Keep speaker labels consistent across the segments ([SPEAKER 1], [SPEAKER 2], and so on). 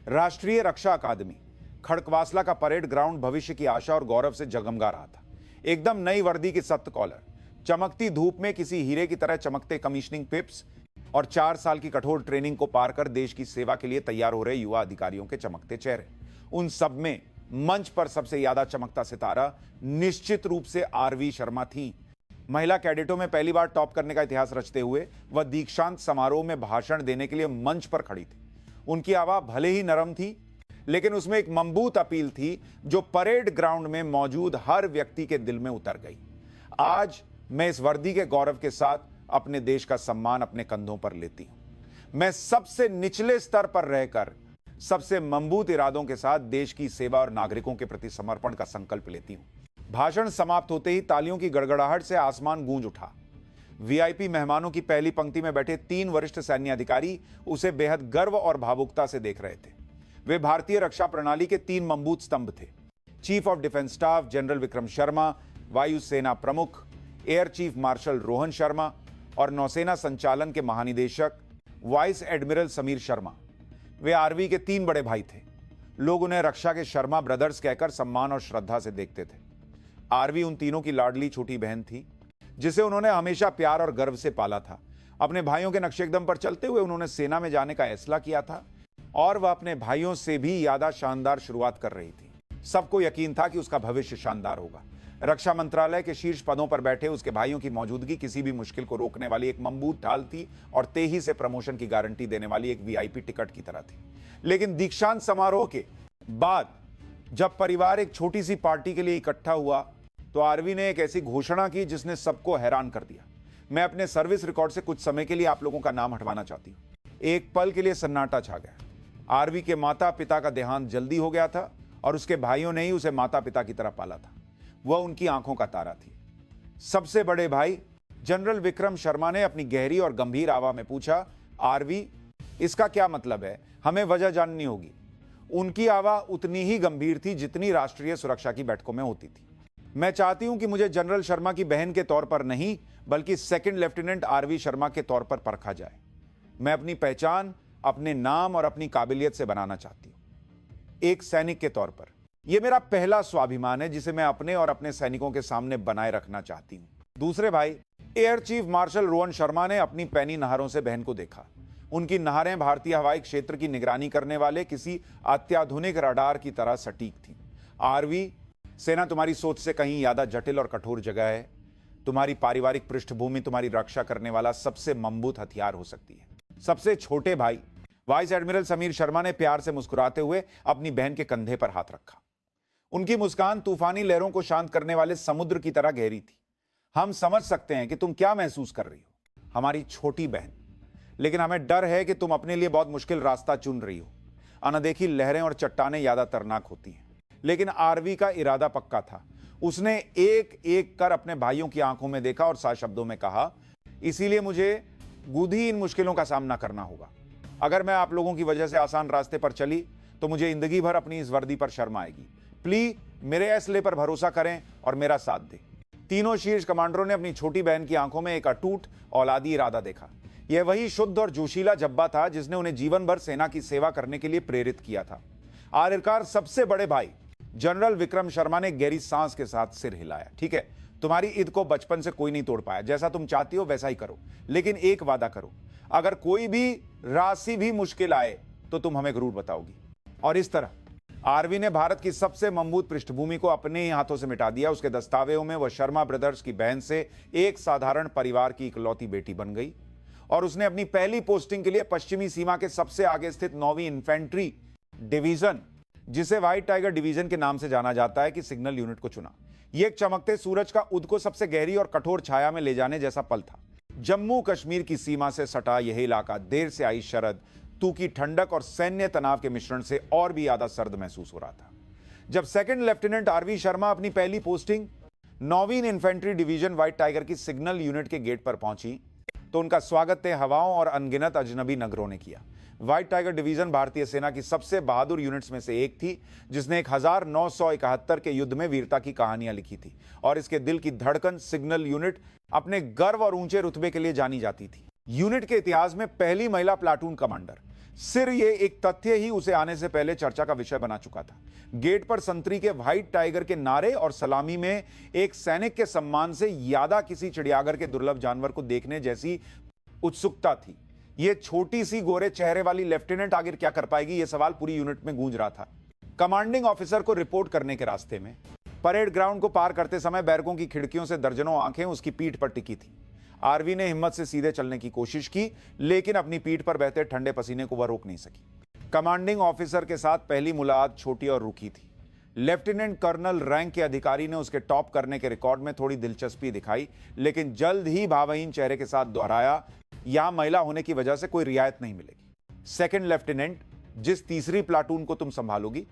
[SPEAKER 1] राष्ट्रीय रक्षा अकादमी खड़कवासला का parade ground भविष्य की आशा और गौरव से जगमगा रहा था। एकदम नई वर्दी की सख्त कॉलर, चमकती धूप में किसी हीरे की तरह चमकते कमीशनिंग पिप्स और 4 साल की कठोर ट्रेनिंग को पार कर देश की सेवा के लिए तैयार हो रहे युवा अधिकारियों के चमकते चेहरे। उन सब में मंच पर सबसे ज्यादा चमकता सितारा निश्चित रूप से आरवी शर्मा थी। महिला कैडेटों में पहली बार टॉप करने का इतिहास रचते हुए वह दीक्षांत समारोह में भाषण देने के लिए मंच पर खड़ी थी। उनकी आवाज भले ही नरम थी, लेकिन उसमें एक मजबूत अपील थी जो परेड ग्राउंड में मौजूद हर व्यक्ति के दिल में उतर गई। आज मैं इस वर्दी के गौरव के साथ अपने देश का सम्मान अपने कंधों पर लेती हूं। मैं सबसे निचले स्तर पर रहकर सबसे मजबूत इरादों के साथ देश की सेवा और नागरिकों के प्रति समर्पण का संकल्प लेती हूं। भाषण समाप्त होते ही तालियों की गड़गड़ाहट से आसमान गूंज उठा। वीआईपी मेहमानों की पहली पंक्ति में बैठे 3 वरिष्ठ सैन्य अधिकारी उसे बेहद गर्व और भावुकता से देख रहे थे। वे भारतीय रक्षा प्रणाली के 3 मजबूत स्तंभ थे। Chief of defence staff general Vikram Sharma, वायुसेना प्रमुख air chief marshal Rohan Sharma और नौसेना संचालन के महानिदेशक वाइस एडमिरल समीर शर्मा। वे आर्मी के 3 बड़े भाई थे। लोग उन्हें रक्षा के शर्मा ब्रदर्स कहकर सम्मान और श्रद्धा से देखते थे। आर्वी उन तीनों की लाडली छोटी बहन थी, जिसे उन्होंने हमेशा प्यार और गर्व से पाला था। अपने भाइयों के नक्शेकदम पर चलते हुए उन्होंने सेना में जाने का फैसला किया था और वह अपने भाइयों से भी ज्यादा शानदार शुरुआत कर रही थी। सबको यकीन था कि उसका भविष्य शानदार होगा। रक्षा मंत्रालय के शीर्ष पदों पर बैठे उसके भाइयों की मौजूदगी किसी भी मुश्किल को रोकने वाली एक मजबूत ढाल थी और तेजी से प्रमोशन की गारंटी देने वाली एक वीआईपी टिकट की तरह थी। लेकिन दीक्षांत समारोह के बाद जब परिवार एक छोटी सी पार्टी के लिए इकट्ठा हुआ तो आरवी ने एक ऐसी घोषणा की जिसने सबको हैरान कर दिया। मैं अपने सर्विस रिकॉर्ड से कुछ समय के लिए आप लोगों का नाम हटवाना चाहती हूं। एक पल के लिए सन्नाटा छा गया। आरवी के माता पिता का देहांत जल्दी हो गया था और उसके भाइयों ने ही उसे माता पिता की तरह पाला था। वह उनकी आंखों का तारा थी। सबसे बड़े भाई जनरल विक्रम शर्मा ने अपनी गहरी और गंभीर आवाज में पूछा, आरवी, इसका क्या मतलब है? हमें वजह जाननी होगी। उनकी आवाज उतनी ही गंभीर थी जितनी राष्ट्रीय सुरक्षा की बैठकों में होती थी। मैं चाहती हूं कि मुझे जनरल शर्मा की बहन के तौर पर नहीं, बल्कि सेकंड लेफ्टिनेंट आरवी शर्मा के तौर पर परखा जाए। मैं अपनी पहचान अपने नाम और अपनी काबिलियत से बनाना चाहती हूं, एक सैनिक के तौर पर। यह मेरा पहला स्वाभिमान है जिसे मैं अपने और अपने सैनिकों के सामने बनाए रखना चाहती हूं। दूसरे भाई air chief marshal Rohan Sharma ने अपनी पैनी नहरों से बहन को देखा। उनकी नहरें भारतीय हवाई क्षेत्र की निगरानी करने वाले किसी अत्याधुनिक रडार की तरह सटीक थी। आरवी, सेना तुम्हारी सोच से कहीं ज्यादा जटिल और कठोर जगह है। तुम्हारी पारिवारिक पृष्ठभूमि तुम्हारी रक्षा करने वाला सबसे मजबूत हथियार हो सकती है। सबसे छोटे भाई वाइस एडमिरल समीर शर्मा ने प्यार से मुस्कुराते हुए अपनी बहन के कंधे पर हाथ रखा। उनकी मुस्कान तूफानी लहरों को शांत करने वाले समुद्र की तरह गहरी थी। हम समझ सकते हैं कि तुम क्या महसूस कर रही हो, हमारी छोटी बहन, लेकिन हमें डर है कि तुम अपने लिए बहुत मुश्किल रास्ता चुन रही हो। अनदेखी लहरें और चट्टानें ज्यादा खतरनाक होती हैं। लेकिन आरवी का इरादा पक्का था। उसने एक एक कर अपने भाइयों की आंखों में देखा और साफ शब्दों में कहा, इसीलिए मुझे खुद ही इन मुश्किलों का सामना करना होगा। अगर मैं आप लोगों की वजह से आसान रास्ते पर चली तो मुझे जिंदगी भर अपनी इस वर्दी पर शर्म आएगी। प्लीज मेरे फैसले पर भरोसा करें और मेरा साथ दें। तीनों शीर्ष कमांडरों ने अपनी छोटी बहन की आंखों में एक अटूट औलादी इरादा देखा। यह वही शुद्ध और जोशीला जज्बा था जिसने उन्हें जीवन भर सेना की सेवा करने के लिए प्रेरित किया था। आखिरकार सबसे बड़े भाई जनरल विक्रम शर्मा ने गहरी सांस के साथ सिर हिलाया। ठीक है, तुम्हारी ईद को बचपन से कोई नहीं तोड़ पाया। जैसा तुम चाहती हो वैसा ही करो, लेकिन एक वादा करो, अगर कोई भी राशि भी मुश्किल आए तो तुम हमें जरूर बताओगी। और इस तरह आरवी ने भारत की सबसे मजबूत पृष्ठभूमि को अपने ही हाथों से मिटा दिया। उसके दस्तावेजों में वह शर्मा ब्रदर्स की बहन से एक साधारण परिवार की इकलौती बेटी बन गई और उसने अपनी पहली पोस्टिंग के लिए पश्चिमी सीमा के सबसे आगे स्थित 9वीं इन्फेंट्री डिवीजन, जिसे व्हाइट टाइगर डिवीजन के नाम से जाना जाता है, कि सिग्नल यूनिट को चुना। यह एक चमकते सूरज का उद को सबसे गहरी और कठोर छाया में ले जाने जैसा पल था। जम्मू कश्मीर की सीमा से सटा यह इलाका देर से आई शरद, तूकी ठंडक और सैन्य तनाव के मिश्रण से और भी ज्यादा सर्द महसूस हो रहा था। जब सेकंड लेफ्टिनेंट आरवी शर्मा अपनी पहली पोस्टिंग 9वीं इन्फेंट्री डिवीजन व्हाइट टाइगर की सिग्नल यूनिट के गेट पर पहुंची तो उनका स्वागत तय हवाओं और अनगिनत अजनबी नगरों ने किया। व्हाइट टाइगर डिवीजन भारतीय सेना की सबसे बहादुर यूनिट्स में से एक थी, जिसने 1971 के युद्ध में वीरता की कहानियां लिखी थी और इसके दिल की धड़कन सिग्नल यूनिट अपने गर्व और ऊंचे रुतबे के लिए जानी जाती थी। यूनिट के इतिहास में पहली महिला प्लाटून कमांडर सिर ये एक तथ्य ही उसे आने से पहले चर्चा का विषय बना चुका था। गेट पर संतरी के व्हाइट टाइगर के नारे और सलामी में एक सैनिक के सम्मान से ज्यादा किसी चिड़ियाघर के दुर्लभ जानवर को देखने जैसी उत्सुकता थी। यह छोटी सी गोरे चेहरे वाली लेफ्टिनेंट आखिर क्या कर पाएगी, यह सवाल पूरी यूनिट में गूंज रहा था। कमांडिंग ऑफिसर को रिपोर्ट करने के रास्ते में परेड ग्राउंड को पार करते समय बैरकों की खिड़कियों से दर्जनों आंखें उसकी पीठ पर टिकी थी। आरवी ने हिम्मत से सीधे चलने की कोशिश की, लेकिन अपनी पीठ पर बहते ठंडे पसीने को वह रोक नहीं सकी। कमांडिंग ऑफिसर के साथ पहली मुलाकात छोटी और रूखी थी। लेफ्टिनेंट कर्नल रैंक के अधिकारी ने उसके टॉप करने के रिकॉर्ड में थोड़ी दिलचस्पी दिखाई, लेकिन जल्द ही भावहीन चेहरे के साथ दोहराया, यहां महिला होने की वजह से कोई रियायत नहीं मिलेगी। सेकंड लेफ्टिनेंट, जिस तीसरी प्लाटून को तुम संभालोगी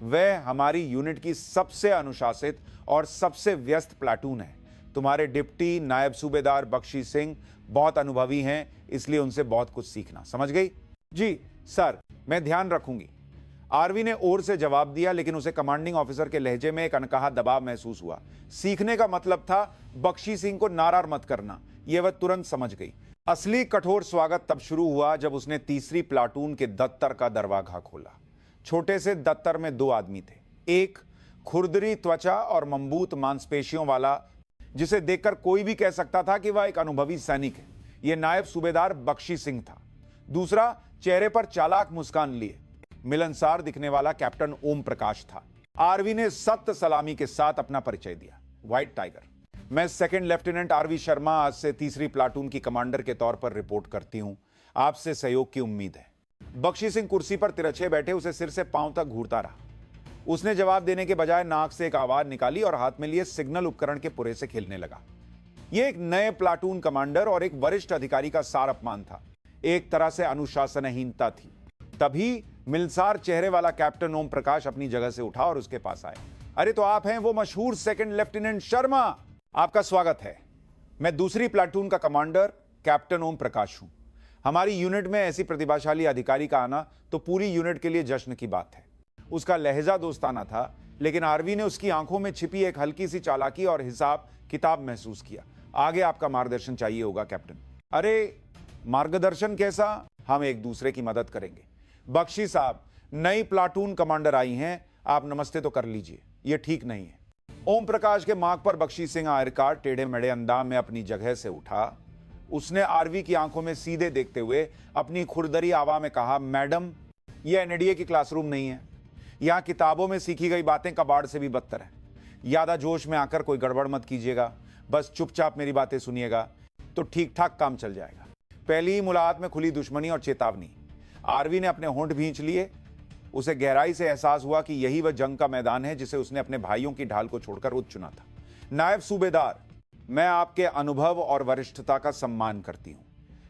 [SPEAKER 1] वह हमारी यूनिट की सबसे अनुशासित और सबसे व्यस्त प्लाटून है। तुम्हारे डिप्टी नायब सूबेदार बख्शी सिंह बहुत अनुभवी हैं, इसलिए उनसे बहुत कुछ सीखना। समझ गई? जी सर, मैं ध्यान रखूंगी। आरवी ने ओर से जवाब दिया, लेकिन उसे कमांडिंग ऑफिसर के लहजे में एक अनकहा दबाव महसूस हुआ। सीखने का मतलब था बख्शी सिंह को नाराज मत करना। यह वह तुरंत समझ गई। असली कठोर स्वागत तब शुरू हुआ जब उसने तीसरी प्लाटून के दफ्तर का दरवाजा खोला। छोटे से दफ्तर में दो आदमी थे। एक खुरदरी त्वचा और मजबूत मांसपेशियों वाला, जिसे देखकर कोई भी कह सकता था कि वह एक अनुभवी सैनिक है। यह नायब सूबेदार बख्शी सिंह था। दूसरा चेहरे पर चालाक मुस्कान लिए मिलनसार दिखने वाला कैप्टन ओम प्रकाश था। आरवी ने सख्त सलामी के साथ अपना परिचय दिया। व्हाइट टाइगर, मैं सेकंड लेफ्टिनेंट आरवी शर्मा आज से तीसरी प्लाटून की कमांडर के तौर पर रिपोर्ट करती हूं। आपसे सहयोग की उम्मीद है। बख्शी सिंह कुर्सी पर तिरछे बैठे उसे सिर से पांव तक घूरता रहा। उसने जवाब देने के बजाय नाक से एक आवाज निकाली और हाथ में लिए सिग्नल उपकरण के पुरे से खेलने लगा। यह एक नए प्लाटून कमांडर और एक वरिष्ठ अधिकारी का सार अपमान था। एक तरह से अनुशासनहीनता थी। तभी मिलनसार चेहरे वाला कैप्टन ओम प्रकाश अपनी जगह से उठा और उसके पास आए। अरे तो आप हैं वो मशहूर सेकंड लेफ्टिनेंट शर्मा। आपका स्वागत है। मैं दूसरी प्लाटून का कमांडर कैप्टन ओम प्रकाश हूं। हमारी यूनिट में ऐसी प्रतिभाशाली अधिकारी का आना तो पूरी यूनिट के लिए जश्न की बात है। उसका लहजा दोस्ताना था, लेकिन आरवी ने उसकी आंखों में छिपी एक हल्की सी चालाकी और हिसाब किताब महसूस किया। आगे आपका मार्गदर्शन चाहिए होगा कैप्टन। अरे मार्गदर्शन कैसा? हम एक दूसरे की मदद करेंगे। बख्शी साहब, नई प्लाटून कमांडर आई हैं, आप नमस्ते तो कर लीजिए। यह ठीक नहीं है। ओम प्रकाश के मार्ग पर बख्शी सिंह आयरकार टेढ़े मेढ़े अंदाज में अपनी जगह से उठा। उसने आरवी की आंखों में सीधे देखते हुए अपनी खुरदरी आवाज में कहा, मैडम, यह एनडीए की क्लासरूम नहीं है। यहां किताबों में सीखी गई बातें कबाड़ से भी बदतर है। ज्यादा जोश में आकर कोई गड़बड़ मत कीजिएगा। बस चुपचाप मेरी बातें सुनिएगा तो ठीक ठाक काम चल जाएगा। पहली ही मुलाकात में खुली दुश्मनी और चेतावनी। आरवी ने अपने होंठ भींच लिए। उसे गहराई से एहसास हुआ कि यही वह जंग का मैदान है जिसे उसने अपने भाइयों की ढाल को छोड़कर उच्च चुना था। नायब सूबेदार, मैं आपके अनुभव और वरिष्ठता का सम्मान करती हूं,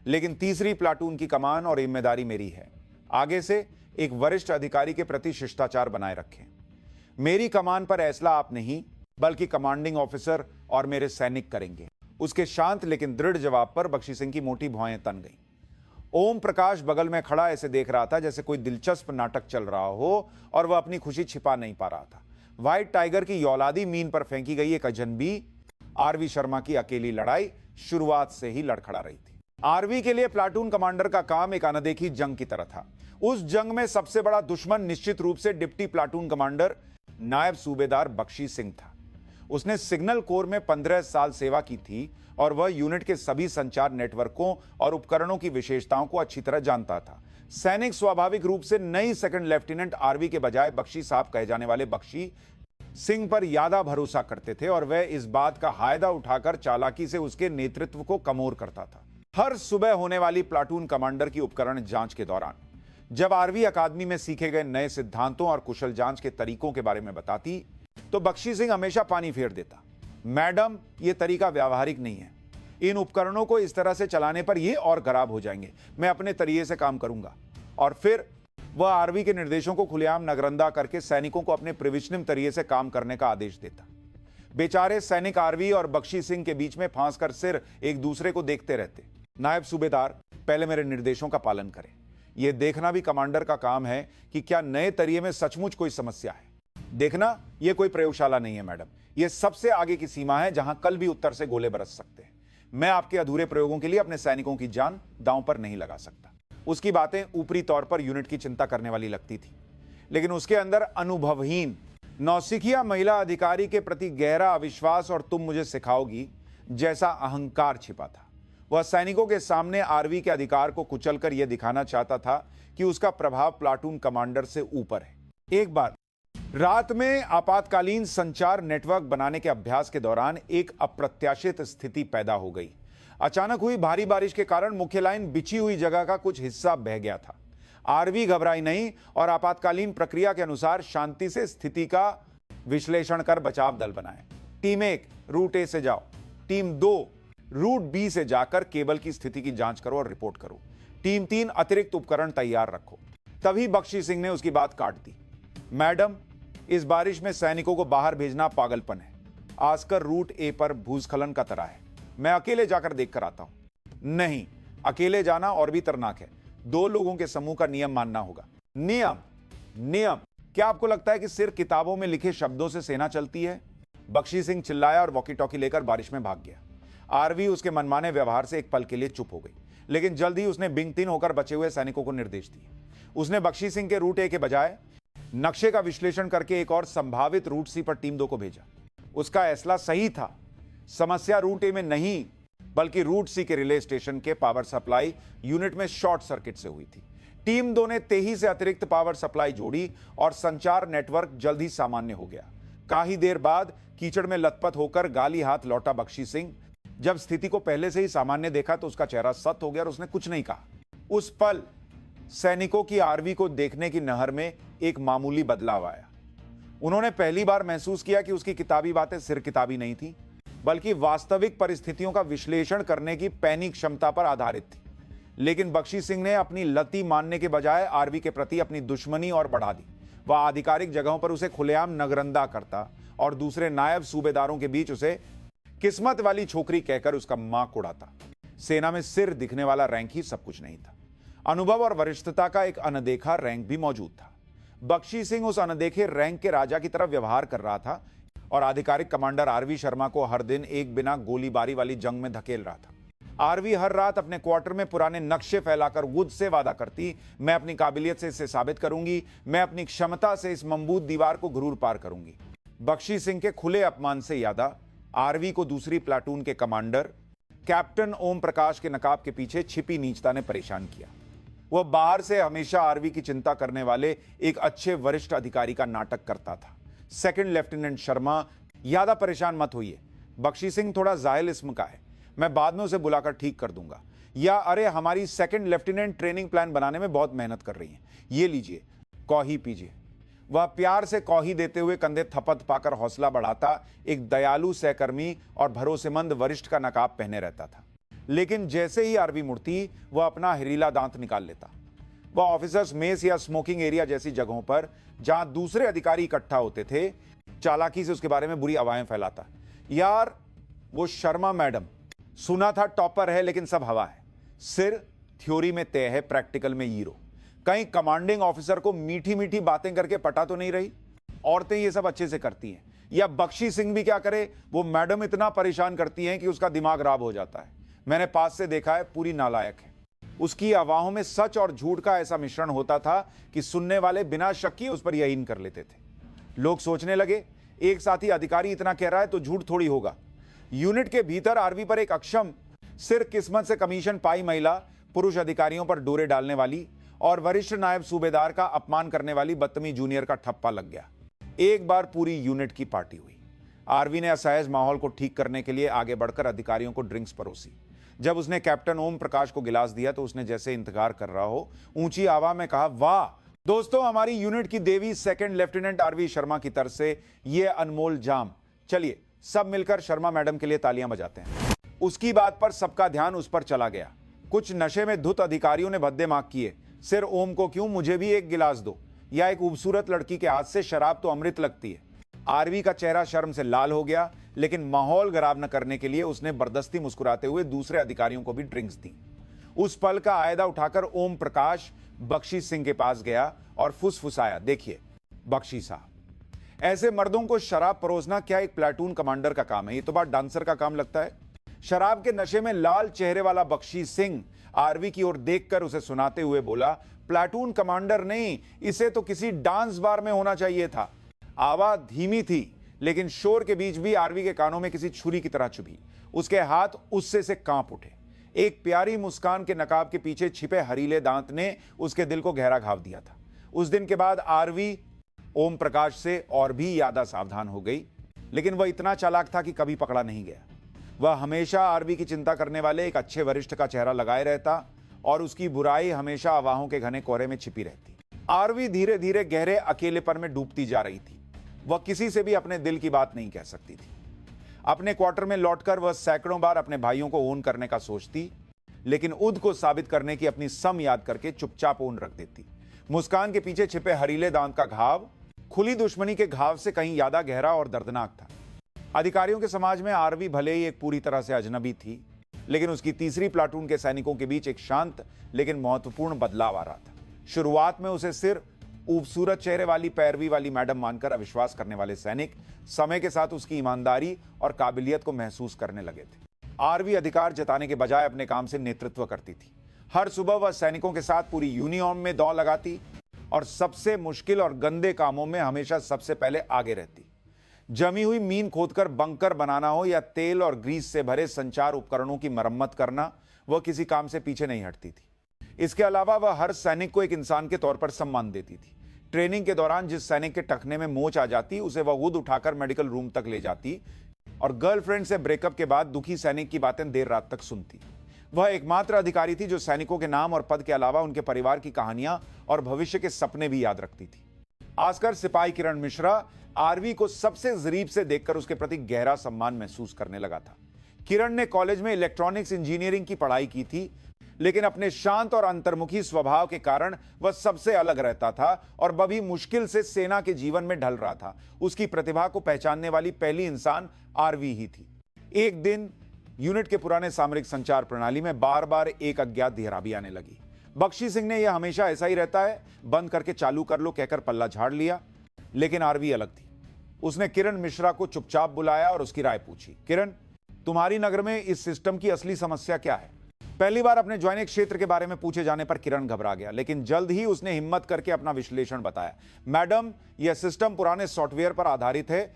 [SPEAKER 1] लेकिन तीसरी प्लाटून की कमान और जिम्मेदारी मेरी है। आगे से एक वरिष्ठ अधिकारी के प्रति शिष्टाचार बनाए रखें। मेरी कमान पर ऐसला आप नहीं, बल्कि कमांडिंग ऑफिसर और मेरे सैनिक करेंगे। उसके शांत लेकिन दृढ़ जवाब पर बख्शी सिंह की मोटी भौहें तन गईं। ओम प्रकाश बगल में खड़ा ऐसे देख रहा था जैसे कोई दिलचस्प नाटक चल रहा हो और वह अपनी खुशी छिपा नहीं पा रहा था। व्हाइट टाइगर की यौलादी मीन पर फेंकी गई एक अजनबी आरवी शर्मा की अकेली लड़ाई शुरुआत से ही लड़खड़ा रही थी। आरवी के लिए प्लाटून कमांडर का काम एक अनदेखी जंग की तरह था। उस जंग में सबसे बड़ा दुश्मन निश्चित रूप से डिप्टी प्लाटून कमांडर नायब सूबेदार बख्शी सिंह था। उसने सिग्नल कोर में 15 साल सेवा की थी और वह यूनिट के सभी संचार नेटवर्कों और उपकरणों की विशेषताओं को अच्छी तरह जानता था। सैनिक स्वाभाविक रूप से नई सेकंड लेफ्टिनेंट आरवी के बजाय बख्शी साहब कहे जाने वाले बख्शी सिंह पर ज्यादा भरोसा करते थे और वह इस बात का फायदा उठाकर चालाकी से उसके नेतृत्व को कमोर करता था। हर सुबह होने वाली प्लाटून कमांडर की उपकरण जांच के दौरान जब आरवी अकादमी में सीखे गए नए सिद्धांतों और कुशल जांच के तरीकों के बारे में बताती तो बख्शी सिंह हमेशा पानी फेर देता। मैडम, यह तरीका व्यावहारिक नहीं है। इन उपकरणों को इस तरह से चलाने पर यह और खराब हो जाएंगे। मैं अपने तरीके से काम करूंगा। और फिर वह आरवी के निर्देशों को खुलेआम नगरंदा करके सैनिकों को अपने प्रोविजनल तरीके से काम करने का आदेश देता। बेचारे सैनिक आरवी और बख्शी सिंह के बीच में फांस कर सिर एक दूसरे को देखते रहते। नायब सूबेदार, पहले मेरे निर्देशों का पालन करें। यह देखना भी कमांडर का काम है कि क्या नए तरीके में सचमुच कोई समस्या है। देखना यह कोई प्रयोगशाला नहीं है मैडम। यह सबसे आगे की सीमा है जहां कल भी उत्तर से गोले बरस सकते हैं। मैं आपके अधूरे प्रयोगों के लिए अपने सैनिकों की जान दांव पर नहीं लगा सकता। उसकी बातें ऊपरी तौर पर यूनिट की चिंता करने वाली लगती थी, लेकिन उसके अंदर अनुभवहीन नौसिखिया महिला अधिकारी के प्रति गहरा अविश्वास और तुम मुझे सिखाओगी जैसा अहंकार छिपा था। वह सैनिकों के सामने आरवी के अधिकार को कुचलकर यह दिखाना चाहता था कि उसका प्रभाव प्लाटून कमांडर से ऊपर है। एक बार रात में आपातकालीन संचार नेटवर्क बनाने के अभ्यास के दौरान एक अप्रत्याशित स्थिति पैदा हो गई। अचानक हुई भारी बारिश के कारण मुख्य लाइन बिछी हुई जगह का कुछ हिस्सा बह गया था। आरवी घबराई नहीं और आपातकालीन प्रक्रिया के अनुसार शांति से स्थिति का विश्लेषण कर बचाव दल बनाए। टीम 1 रूट ए से जाओ, टीम 2 रूट बी से जाकर केबल की स्थिति की जांच करो और रिपोर्ट करो, टीम 3 अतिरिक्त उपकरण तैयार रखो। तभी बख्शी सिंह ने उसकी बात काट दी। मैडम, इस बारिश में सैनिकों को बाहर भेजना पागलपन है। आजकर रूट ए पर भूस्खलन का तरा है, मैं अकेले जाकर देखकर आता हूं। नहीं, अकेले जाना और भी खतरनाक है। 2 लोगों के समूह का नियम मानना होगा। नियम? नियम? क्या आपको लगता है कि सिर्फ किताबों में लिखे शब्दों से सेना चलती है? बख्शी सिंह चिल्लाया और वॉकी टॉकी लेकर बारिश में भाग गया। आरवी उसके मनमाने व्यवहार से एक पल के लिए चुप हो गई, लेकिन जल्द ही उसने बिंग तीन होकर बचे हुए सैनिकों को निर्देश दिए। उसने बख्शी सिंह के रूट ए के बजाय नक्शे का विश्लेषण करके एक और संभावित रूट सी पर टीम 2 को भेजा। उसका फैसला सही था। समस्या रूट ए में नहीं, बल्कि रूट सी के रिले स्टेशन के पावर सप्लाई यूनिट में शॉर्ट सर्किट से हुई थी। टीम 2 ने तेजी से अतिरिक्त पावर सप्लाई जोड़ी और संचार नेटवर्क जल्द ही सामान्य हो गया। काफी देर बाद कीचड़ में लथपथ होकर गाली हाथ लौटा बख्शी सिंह। जब स्थिति को पहले से ही सामान्य देखा तो उसका चेहरा सख्त हो गया और उसने कुछ नहीं कहा। उस पल सैनिकों की आरवी को देखने की नहर में एक मामूली बदलाव आया। उन्होंने पहली बार महसूस किया कि उसकी किताबी बातें सिर्फ किताबी नहीं थी, बल्कि वास्तविक परिस्थितियों का विश्लेषण करने की पैनी क्षमता पर आधारित थी। लेकिन बख्शी सिंह ने अपनी लती मानने के बजाय आरवी के प्रति अपनी दुश्मनी और बढ़ा दी। वह आधिकारिक जगहों पर उसे खुलेआम नगरंदा करता और दूसरे नायब सूबेदारों के बीच उसे किस्मत वाली छोकरी कहकर उसका मां उड़ाता। सेना में सिर दिखने वाला रैंक ही सब कुछ नहीं था, अनुभव और वरिष्ठता का एक अनदेखा रैंक भी मौजूद था। बख्शी सिंह उस अनदेखे रैंक के राजा की तरह व्यवहार कर रहा था और आधिकारिक कमांडर आरवी शर्मा को हर दिन एक बिना गोलीबारी वाली जंग में धकेल रहा था। आरवी हर रात अपने क्वार्टर में पुराने नक्शे फैलाकर वुड से वादा करती, मैं अपनी काबिलियत से इसे साबित करूंगी, मैं अपनी क्षमता से इस मजबूत दीवार को जरूर पार करूंगी। बख्शी सिंह के खुले अपमान से यादा आरवी को दूसरी प्लाटून के कमांडर कैप्टन ओम प्रकाश के नकाब के पीछे छिपी नीचता ने परेशान किया। वह बाहर से हमेशा आरवी की चिंता करने वाले एक अच्छे वरिष्ठ अधिकारी का नाटक करता था। सेकंड लेफ्टिनेंट शर्मा, ज्यादा परेशान मत होइए, बख्शी सिंह थोड़ा जाहिल इस्म का है, मैं बाद में उसे बुलाकर ठीक कर दूंगा। या अरे हमारी सेकंड लेफ्टिनेंट ट्रेनिंग प्लान बनाने में बहुत मेहनत कर रही हैं, ये लीजिए कॉही पीजिए। वह प्यार से कॉही देते हुए कंधे थपथ पाकर हौसला बढ़ाता एक दयालु सहकर्मी और भरोसेमंद वरिष्ठ का नकाब पहने रहता था। लेकिन जैसे ही आरवी मुड़ती, वह अपना हिरीला दांत निकाल लेता। वह ऑफिसर्स मेस या स्मोकिंग एरिया जैसी जगहों पर जहां दूसरे अधिकारी इकट्ठा होते थे, चालाकी से उसके बारे में बुरी अफवाहें फैलाता। यार वो शर्मा मैडम, सुना था टॉपर है लेकिन सब हवा है, सिर थ्योरी में तय है, प्रैक्टिकल में हीरो। कहीं कमांडिंग ऑफिसर को मीठी मीठी बातें करके पटा तो नहीं रही? औरतें ये सब अच्छे से करती हैं। या बख्शी सिंह भी क्या करे, वो मैडम इतना परेशान करती हैं कि उसका दिमाग खराब हो जाता है। मैंने पास से देखा है, पूरी नालायक है। उसकी अफवाहों में सच और झूठ का ऐसा मिश्रण होता था कि सुनने वाले बिना शक किए उस पर यकीन कर लेते थे। लोग सोचने लगे, एक साथी अधिकारी इतना कह रहा है तो झूठ थोड़ी होगा। यूनिट के भीतर आरवी पर एक अक्षम, सिर्फ किस्मत से कमीशन पाई महिला, पुरुष अधिकारियों पर डोरे डालने वाली और वरिष्ठ नायब सूबेदार का अपमान करने वाली बदतमीज जूनियर का ठप्पा लग गया। एक बार पूरी यूनिट की पार्टी हुई। आरवी ने असहज माहौल को ठीक करने के लिए आगे बढ़कर अधिकारियों को ड्रिंक्स परोसी। जब उसने कैप्टन ओम प्रकाश को गिलास दिया तो उसने जैसे इंतजार कर रहा हो ऊंची आवाज में कहा, वाह दोस्तों, हमारी यूनिट की देवी सेकंड लेफ्टिनेंट आरवी शर्मा की तरफ से यह अनमोल जाम। चलिए सब मिलकर शर्मा मैडम के लिए तालियां बजाते हैं। उसकी बात पर सबका ध्यान उस पर चला गया। कुछ नशे में धुत अधिकारियों ने भद्दे माक किए, सिर ओम को क्यों, मुझे भी एक गिलास दो। या एक खूबसूरत लड़की के हाथ से शराब तो अमृत लगती है। आरवी का चेहरा शर्म से लाल हो गया, लेकिन माहौल खराब न करने के लिए उसने बर्दस्ती मुस्कुराते हुए दूसरे अधिकारियों को भी ड्रिंक्स दी। उस पल का आयदा उठाकर ओम प्रकाश बख्शी सिंह के पास गया और फुसफुसाया, देखिए बख्शी साहब, ऐसे मर्दों को शराब परोसना क्या एक प्लाटून कमांडर का काम है? ये तो बात डांसर का काम लगता है। शराब के नशे में लाल चेहरे वाला बख्शी सिंह आरवी की ओर देखकर उसे सुनाते हुए बोला, प्लाटून कमांडर नहीं, इसे तो किसी डांस बार में होना चाहिए था। आवाज धीमी थी, लेकिन शोर के बीच भी आरवी के कानों में किसी छुरी की तरह चुभी। उसके हाथ उससे से कांप उठे। एक प्यारी मुस्कान के नकाब के पीछे छिपे हरीले दांत ने उसके दिल को गहरा घाव दिया था। उस दिन के बाद आरवी ओम प्रकाश से और भी ज्यादा सावधान हो गई, लेकिन वह इतना चालाक था कि कभी पकड़ा नहीं गया। वह हमेशा आरवी की चिंता करने वाले एक अच्छे वरिष्ठ का चेहरा लगाए रहता और उसकी बुराई हमेशा अवाहों के घने कोहरे में छिपी रहती। आरवी धीरे धीरे गहरे अकेलेपन में डूबती जा रही थी। वह किसी से भी अपने दिल की बात नहीं कह सकती थी। अपने क्वार्टर में लौटकर वह सैकड़ों बार अपने भाइयों को ओन करने का सोचती, लेकिन उद को साबित करने की अपनी सम याद करके चुपचाप ओन रख देती। मुस्कान के पीछे छिपे हरीले दांत का घाव खुली दुश्मनी के घाव से कहीं ज्यादा गहरा और दर्दनाक था। अधिकारियों के समाज में आरवी भले ही एक पूरी तरह से अजनबी थी, लेकिन उसकी तीसरी प्लाटून के सैनिकों के बीच एक शांत लेकिन महत्वपूर्ण बदलाव आ रहा था। शुरुआत में उसे सिर्फ खूबसूरत चेहरे वाली पैरवी वाली मैडम मानकर अविश्वास करने वाले सैनिक समय के साथ उसकी ईमानदारी और काबिलियत को महसूस करने लगे थे। आरवी अधिकार जताने के बजाय अपने काम से नेतृत्व करती थी। हर सुबह वह सैनिकों के साथ पूरी यूनिफॉर्म में दौड़ लगाती और सबसे मुश्किल और गंदे कामों में हमेशा सबसे पहले आगे रहती। जमी हुई मीन खोदकर बंकर बनाना हो या तेल और ग्रीस से भरे संचार उपकरणों की मरम्मत करना, वह किसी काम से पीछे नहीं हटती थी। इसके अलावा वह हर सैनिक को एक इंसान के तौर पर सम्मान देती थी। ट्रेनिंग के दौरान जिस सैनिक के टखने में मोच आ जाती, उसे वह खुद उठाकर मेडिकल रूम तक ले जाती और गर्लफ्रेंड से ब्रेकअप के बाद दुखी सैनिक की बातें देर रात तक सुनती। वह एकमात्र अधिकारी थी जो सैनिकों के नाम और पद के अलावा उनके परिवार की कहानियां और भविष्य के सपने भी याद रखती थी। आजकल सिपाही किरण मिश्रा आरवी को सबसे करीब से देखकर उसके प्रति गहरा सम्मान महसूस करने लगा था। किरण ने कॉलेज में इलेक्ट्रॉनिक्स इंजीनियरिंग की पढ़ाई की थी, लेकिन अपने शांत और अंतर्मुखी स्वभाव के कारण वह सबसे अलग रहता था और बड़ी मुश्किल से सेना के जीवन में ढल रहा था। उसकी प्रतिभा को पहचानने वाली पहली इंसान आरवी ही थी। एक दिन यूनिट के पुराने सामरिक संचार प्रणाली में बार बार एक अज्ञात धीराबी आने लगी। बख्शी सिंह ने यह हमेशा ऐसा ही रहता है, बंद करके चालू कर लो कहकर पल्ला झाड़ लिया, लेकिन आरवी अलग थी। उसने किरण मिश्रा को चुपचाप बुलाया और उसकी राय पूछी। किरण, तुम्हारी नगर में इस सिस्टम की असली समस्या क्या है? पहली बार अपने ज्वाइनिंग क्षेत्र के बारे में पूछे जाने पर किरण घबरा गया, लेकिन जल्द ही उसने हिम्मत करके अपना विश्लेषण बताया। मैडम, यह सिस्टम पुराने सॉफ्टवेयर पर आधारित है,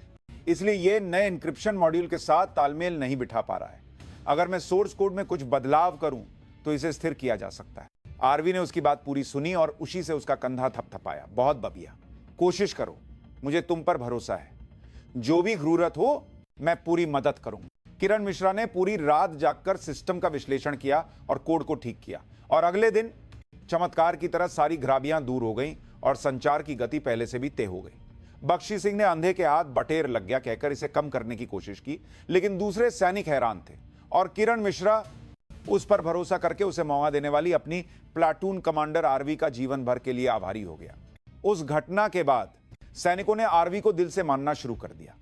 [SPEAKER 1] इसलिए यह नए इंक्रिप्शन मॉड्यूल के साथ तालमेल नहीं बिठा पा रहा है। अगर मैं सोर्स कोड में कुछ बदलाव करूं तो इसे स्थिर किया जा सकता है। आरवी ने उसकी बात पूरी सुनी और उसी से उसका कंधा थपथपाया। बहुत बबिया, कोशिश करो, मुझे तुम पर भरोसा है। जो भी जरूरत हो मैं पूरी मदद करूंगा। किरण मिश्रा ने पूरी रात जागकर सिस्टम का विश्लेषण किया और कोड को ठीक किया, और अगले दिन चमत्कार की तरह सारी खराबियां दूर हो गईं और संचार की गति पहले से भी तेज हो गई। बख्शी सिंह ने अंधे के हाथ बटेर लग गया कहकर इसे कम करने की कोशिश की, लेकिन दूसरे सैनिक हैरान थे और किरण मिश्रा उस पर भरोसा करके उसे मौका देने वाली अपनी प्लाटून कमांडर आरवी का जीवन भर के लिए आभारी हो गया। उस घटना के बाद सैनिकों ने आरवी को दिल से मानना शुरू कर दिया।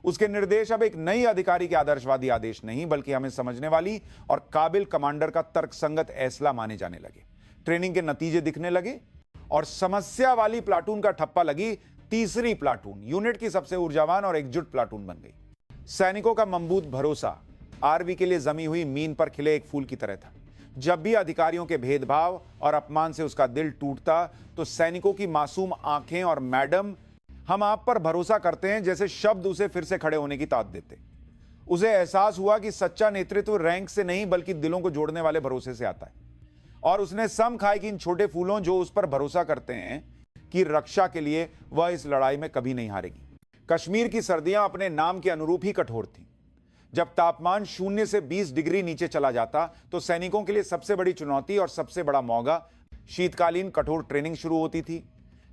[SPEAKER 1] उसके निर्देश अब एक नई अधिकारी के आदर्शवादी आदेश नहीं, बल्कि हमें समझने वाली और काबिल कमांडर का तर्कसंगत ऐसला माने जाने लगे। ट्रेनिंग के नतीजे दिखने लगे और समस्या वाली प्लाटून का ठप्पा लगी तीसरी प्लाटून यूनिट की सबसे ऊर्जावान और एकजुट प्लाटून बन गई। सैनिकों का मजबूत भरोसा आरवी के लिए जमी हुई मीन पर खिले एक फूल की तरह था। जब भी अधिकारियों के भेदभाव और अपमान से उसका दिल टूटता, तो सैनिकों की मासूम आंखें और मैडम हम आप पर भरोसा करते हैं जैसे शब्द उसे फिर से खड़े होने की ताकत देते। उसे एहसास हुआ कि सच्चा नेतृत्व रैंक से नहीं बल्कि दिलों को जोड़ने वाले भरोसे से आता है, और उसने सम खाई कि इन छोटे फूलों जो उस पर भरोसा करते हैं कि रक्षा के लिए वह इस लड़ाई में कभी नहीं हारेगी। कश्मीर की सर्दियां अपने नाम के अनुरूप ही कठोर थीं। जब तापमान 0 से 20 डिग्री नीचे चला जाता तो सैनिकों के लिए सबसे बड़ी चुनौती और सबसे बड़ा मौका शीतकालीन कठोर ट्रेनिंग शुरू होती थी।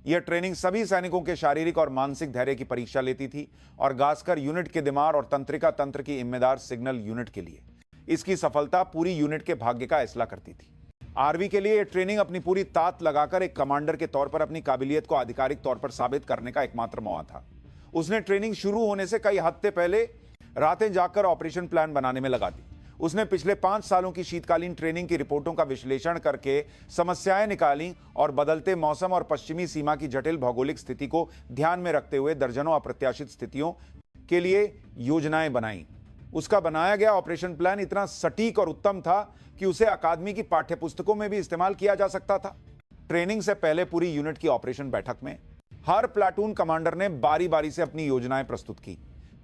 [SPEAKER 1] यह ट्रेनिंग सभी सैनिकों के शारीरिक और मानसिक धैर्य की परीक्षा लेती थी, और खासकर यूनिट के दिमाग और तंत्रिका तंत्र की जिम्मेदार सिग्नल यूनिट के लिए। इसकी सफलता पूरी यूनिट के भाग्य का फैसला करती थी। आरवी के लिए यह ट्रेनिंग अपनी पूरी ताकत लगाकर एक कमांडर के तौर पर अपनी काबिलियत को आधिकारिक तौर पर साबित करने का एकमात्र मौका था। उसने ट्रेनिंग शुरू होने से कई हफ्ते पहले रातें जागकर ऑपरेशन प्लान बनाने में लगा दी। उसने पिछले 5 सालों की शीतकालीन ट्रेनिंग की रिपोर्टों का विश्लेषण करके समस्याएं निकाली और बदलते मौसम और पश्चिमी सीमा की जटिल भौगोलिक स्थिति को ध्यान में रखते हुए दर्जनों अप्रत्याशित स्थितियों के लिए योजनाएं बनाई। उसका बनाया गया ऑपरेशन प्लान इतना सटीक और उत्तम था कि उसे अकादमी की पाठ्यपुस्तकों में भी इस्तेमाल किया जा सकता था। ट्रेनिंग से पहले पूरी यूनिट की ऑपरेशन बैठक में हर प्लाटून कमांडर ने बारी बारी से अपनी योजनाएं प्रस्तुत की।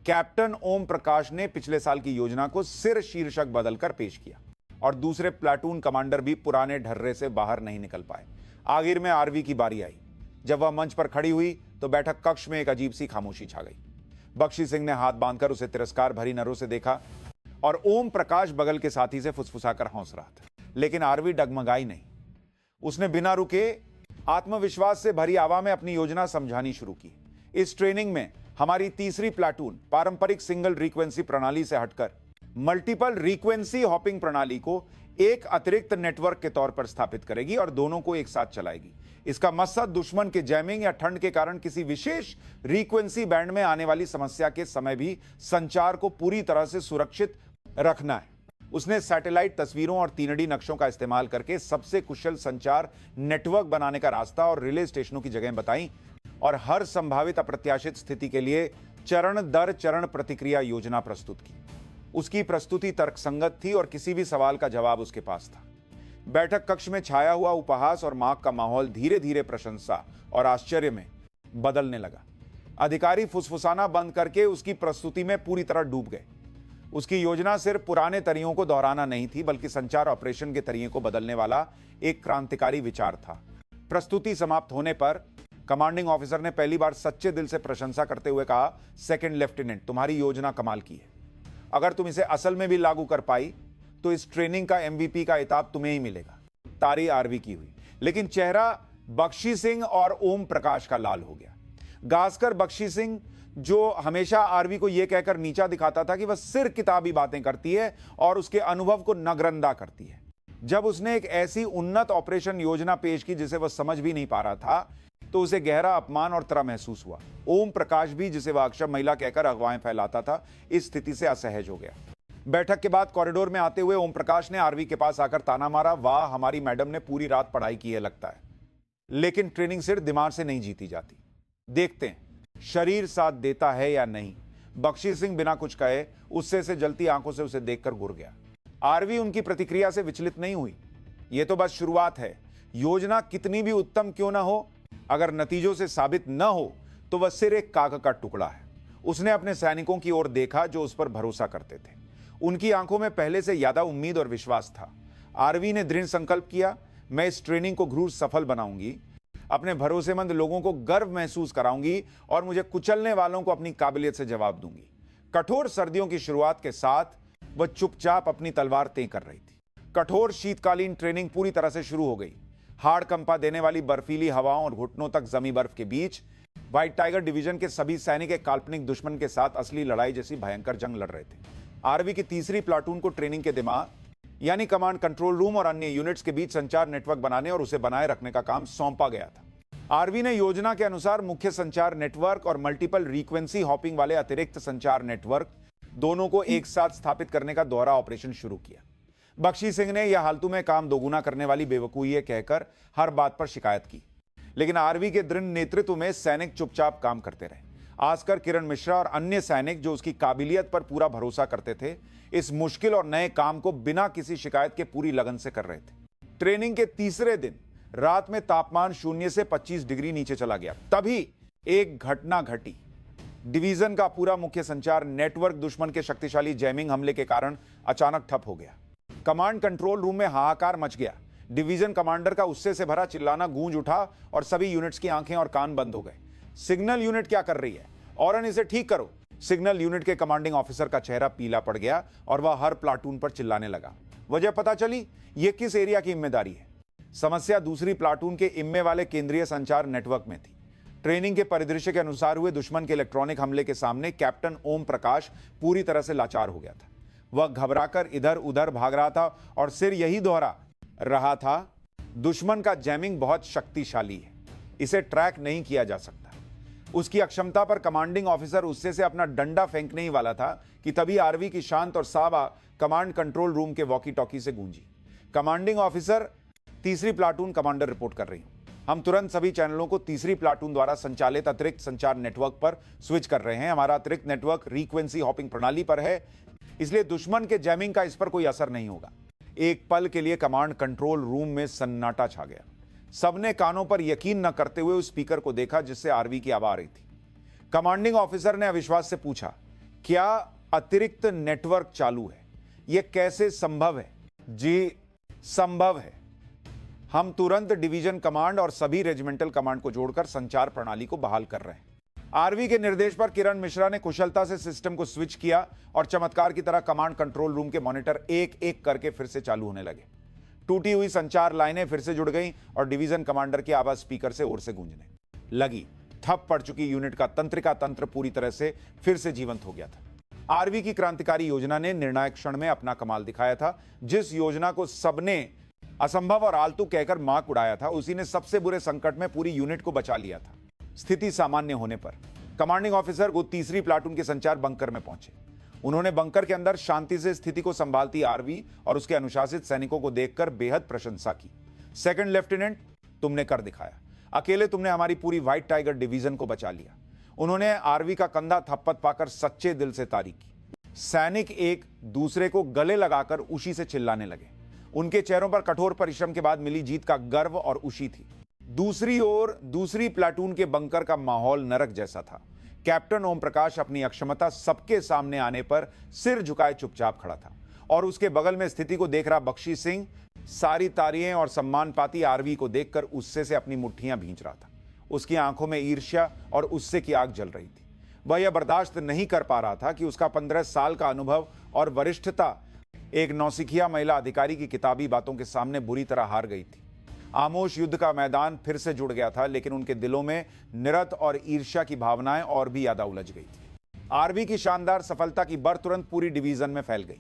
[SPEAKER 1] कैप्टन ओम प्रकाश ने पिछले साल की योजना को सिर शीर्षक बदलकर पेश किया और दूसरे प्लाटून कमांडर भी पुराने ढर्रे से बाहर नहीं निकल पाए। आखिर में आरवी की बारी आई। जब वह मंच पर खड़ी हुई तो बैठक कक्ष में एक अजीब सी खामोशी छा गई। बख्शी सिंह ने हाथ बांधकर उसे तिरस्कार भरी नजरों से देखा और ओम प्रकाश बगल के साथी से फुसफुसाकर हंस रहा था, लेकिन आरवी डगमगाई नहीं। उसने बिना रुके आत्मविश्वास से भरी आवाज में अपनी योजना समझानी शुरू की। इस ट्रेनिंग में हमारी तीसरी प्लाटून पारंपरिक सिंगल रिक्वेंसी प्रणाली से हटकर मल्टीपल रिक्वेंसी हॉपिंग प्रणाली को एक अतिरिक्त नेटवर्क के तौर पर स्थापित करेगी और दोनों को एक साथ चलाएगी। इसका मकसद दुश्मन के जैमिंग या ठंड के कारण किसी विशेष रिक्वेंसी बैंड में आने वाली समस्या के समय भी संचार को पूरी तरह से सुरक्षित रखना है। उसने सैटेलाइट तस्वीरों और 3D नक्शों का इस्तेमाल करके सबसे कुशल संचार नेटवर्क बनाने का रास्ता और रिले स्टेशनों की जगह बताई और हर संभावित अप्रत्याशित स्थिति के लिए चरण दर चरण प्रतिक्रिया योजना प्रस्तुत की। उसकी प्रस्तुति तर्कसंगत थी और किसी भी सवाल का जवाब उसके पास था। बैठक कक्ष में छाया हुआ उपहास और माक का माहौल धीरे धीरे प्रशंसा और आश्चर्य में बदलने लगा। अधिकारी फुसफुसाना बंद करके उसकी प्रस्तुति में पूरी तरह डूब गए। उसकी योजना सिर्फ पुराने तरीकों को दोहराना नहीं थी, बल्कि संचार ऑपरेशन के तरीके को बदलने वाला एक क्रांतिकारी विचार था। प्रस्तुति समाप्त होने पर कमांडिंग ऑफिसर ने पहली बार सच्चे दिल से प्रशंसा करते हुए कहा, सेकंड लेफ्टिनेंट, तुम्हारी योजना कमाल की है। अगर तुम इसे असल में भी लागू कर पाई तो इस ट्रेनिंग का MVP का इताब तुम्हें ही मिलेगा। तारी आरवी की हुई, लेकिन चेहरा बख्शी सिंह और ओम प्रकाश का लाल हो गया। गास्कर बख्शी सिंह, जो हमेशा आरवी को यह कहकर नीचा दिखाता था कि वह सिर्फ किताबी बातें करती है और उसके अनुभव को नगरंदा करती है, जब उसने एक ऐसी उन्नत ऑपरेशन योजना पेश की जिसे वह समझ भी नहीं पा रहा था, तो उसे गहरा अपमान और तरह महसूस हुआ। ओम प्रकाश भी, जिसे वह अक्षम महिला कहकर अफवाहें फैलाता था, इस स्थिति से असहज हो गया। बैठक के बाद कॉरिडोर में आते हुए ओम प्रकाश ने आरवी के पास आकर ताना मारा, वाह, हमारी मैडम ने पूरी रात पढ़ाई की है लगता है, लेकिन ट्रेनिंग सिर्फ दिमाग से नहीं जीती जाती। देखते हैं शरीर साथ देता है या नहीं। बख्शी सिंह बिना कुछ कहे उससे से जलती आंखों से उसे देखकर घूर गया। आरवी उनकी प्रतिक्रिया से विचलित नहीं हुई। यह तो बस शुरुआत है। योजना कितनी भी उत्तम क्यों ना हो, अगर नतीजों से साबित न हो तो वह सिर्फ एक कागज का टुकड़ा है। उसने अपने सैनिकों की ओर देखा जो उस पर भरोसा करते थे। उनकी आंखों में पहले से ज्यादा उम्मीद और विश्वास था। आरवी ने दृढ़ संकल्प किया, मैं इस ट्रेनिंग को जरूर सफल बनाऊंगी, अपने भरोसेमंद लोगों को गर्व महसूस कराऊंगी और मुझे कुचलने वालों को अपनी काबिलियत से जवाब दूंगी। कठोर सर्दियों की शुरुआत के साथ वह चुपचाप अपनी तलवार तें कर रही थी। कठोर शीतकालीन ट्रेनिंग पूरी तरह से शुरू हो गई। हाड़ कंपा देने वाली बर्फीली हवाओं और घुटनों तक जमी बर्फ के बीच व्हाइट टाइगर डिवीजन के सभी सैनिक एक काल्पनिक दुश्मन के साथ असली लड़ाई जैसी भयंकर जंग लड़ रहे थे। आरवी की तीसरी प्लाटून को ट्रेनिंग के दिमाग यानी कमांड कंट्रोल रूम और अन्य यूनिट्स के बीच संचार नेटवर्क बनाने और उसे बनाए रखने का काम सौंपा गया था। आरवी ने योजना के अनुसार मुख्य संचार नेटवर्क और मल्टीपल रिक्वेंसी हॉपिंग वाले अतिरिक्त संचार नेटवर्क दोनों को एक साथ स्थापित करने का दोहरा ऑपरेशन शुरू किया। बख्शी सिंह ने यह हालतू में काम दोगुना करने वाली बेवकूफी कहकर हर बात पर शिकायत की, लेकिन आरवी के दृढ़ नेतृत्व में सैनिक चुपचाप काम करते रहे। आजकर किरण मिश्रा और अन्य सैनिक जो उसकी काबिलियत पर पूरा भरोसा करते थे, इस मुश्किल और नए काम को बिना किसी शिकायत के पूरी लगन से कर रहे थे। ट्रेनिंग के तीसरे दिन रात में तापमान 0 से 25 डिग्री नीचे चला गया। तभी एक घटना घटी। डिवीजन का पूरा मुख्य संचार नेटवर्क दुश्मन के शक्तिशाली जैमिंग हमले के कारण अचानक ठप हो गया। कमांड कंट्रोल रूम में हाहाकार मच गया। डिवीजन कमांडर का गुस्से से भरा चिल्लाना गूंज उठा और सभी यूनिट्स की आंखें और कान बंद हो गए। सिग्नल यूनिट क्या कर रही है? औरन, इसे ठीक करो। सिग्नल यूनिट के कमांडिंग ऑफिसर का चेहरा पीला पड़ गया और वह हर प्लाटून पर चिल्लाने लगा। वजह पता चली, यह किस एरिया की जिम्मेदारी है। समस्या दूसरी प्लाटून के इम्मे वाले केंद्रीय संचार नेटवर्क में थी। ट्रेनिंग के परिदृश्य के अनुसार हुए दुश्मन के इलेक्ट्रॉनिक हमले के सामने कैप्टन ओम प्रकाश पूरी तरह से लाचार हो गया था। वह घबराकर इधर उधर भाग रहा था और सिर यही दोहरा रहा था, दुश्मन का जैमिंग बहुत शक्तिशाली है, इसे ट्रैक नहीं किया जा सकता। उसकी अक्षमता पर कमांडिंग ऑफिसर उससे से अपना डंडा फेंकने ही वाला था कि तभी आरवी की शांत और साफ कमांड कंट्रोल रूम के वॉकी टॉकी से गूंजी, कमांडिंग ऑफिसर, तीसरी प्लाटून कमांडर रिपोर्ट कर रही हूं। हम तुरंत सभी चैनलों को तीसरी प्लाटून द्वारा संचालित अतिरिक्त संचार नेटवर्क पर स्विच कर रहे हैं। हमारा अतिरिक्त नेटवर्क रिक्वेंसी हॉपिंग प्रणाली पर है। इसलिए दुश्मन के जैमिंग का इस पर कोई असर नहीं होगा। एक पल के लिए कमांड कंट्रोल रूम में सन्नाटा छा गया। सबने कानों पर यकीन न करते हुए उस स्पीकर को देखा जिससे आरवी की आवाज आ रही थी। कमांडिंग ऑफिसर ने अविश्वास से पूछा, क्या अतिरिक्त नेटवर्क चालू है? यह कैसे संभव है? जी, संभव है। हम तुरंत डिवीजन कमांड और सभी रेजिमेंटल कमांड को जोड़कर संचार प्रणाली को बहाल कर रहे हैं। आरवी के निर्देश पर किरण मिश्रा ने कुशलता से सिस्टम को स्विच किया और चमत्कार की तरह कमांड कंट्रोल रूम के मॉनिटर एक एक करके फिर से चालू होने लगे। टूटी हुई संचार लाइनें फिर से जुड़ गईं और डिवीजन कमांडर की आवाज स्पीकर से ओर से गूंजने लगी। ठप पड़ चुकी यूनिट का तंत्रिका तंत्र पूरी तरह से फिर से जीवंत हो गया था। आरवी की क्रांतिकारी योजना ने निर्णायक क्षण में अपना कमाल दिखाया था। जिस योजना को सबने असंभव और आलतू कहकर मार्क उड़ाया था, उसी ने सबसे बुरे संकट में पूरी यूनिट को बचा लिया था। स्थिति सामान्य होने पर कमांडिंग ऑफिसर को तीसरी प्लाटून के संचार बंकर में पहुंचे। उन्होंने बंकर के अंदर शांति से स्थिति को संभालती आरवी और उसके अनुशासित सैनिकों को देखकर बेहद प्रशंसा की। सेकंड लेफ्टिनेंट, तुमने कर दिखाया। अकेले तुमने हमारी पूरी व्हाइट टाइगर डिवीजन को बचा लिया। उन्होंने आरवी का कंधा थप्पड़ पाकर सच्चे दिल से तारीफ की। सैनिक एक दूसरे को गले लगाकर उसी से चिल्लाने लगे। उनके चेहरों पर कठोर परिश्रम के बाद मिली जीत का गर्व और खुशी थी। दूसरी ओर दूसरी प्लाटून के बंकर का माहौल नरक जैसा था। कैप्टन ओम प्रकाश अपनी अक्षमता सबके सामने आने पर सिर झुकाए चुपचाप खड़ा था और उसके बगल में स्थिति को देख रहा बख्शी सिंह सारी तारियें और सम्मान पाती आरवी को देखकर उससे से अपनी मुट्ठियां भींच रहा था। उसकी आंखों में ईर्ष्या और उससे की आग जल रही थी। वह यह बर्दाश्त नहीं कर पा रहा था कि उसका 15 साल का अनुभव और वरिष्ठता एक नौसिखिया महिला अधिकारी की किताबी बातों के सामने बुरी तरह हार गई थी। आमोश युद्ध का मैदान फिर से जुड़ गया था, लेकिन उनके दिलों में निरत और ईर्ष्या की भावनाएं और भी ज्यादा उलझ गई थी। आरवी की शानदार सफलता की बर तुरंत पूरी डिवीजन में फैल गई।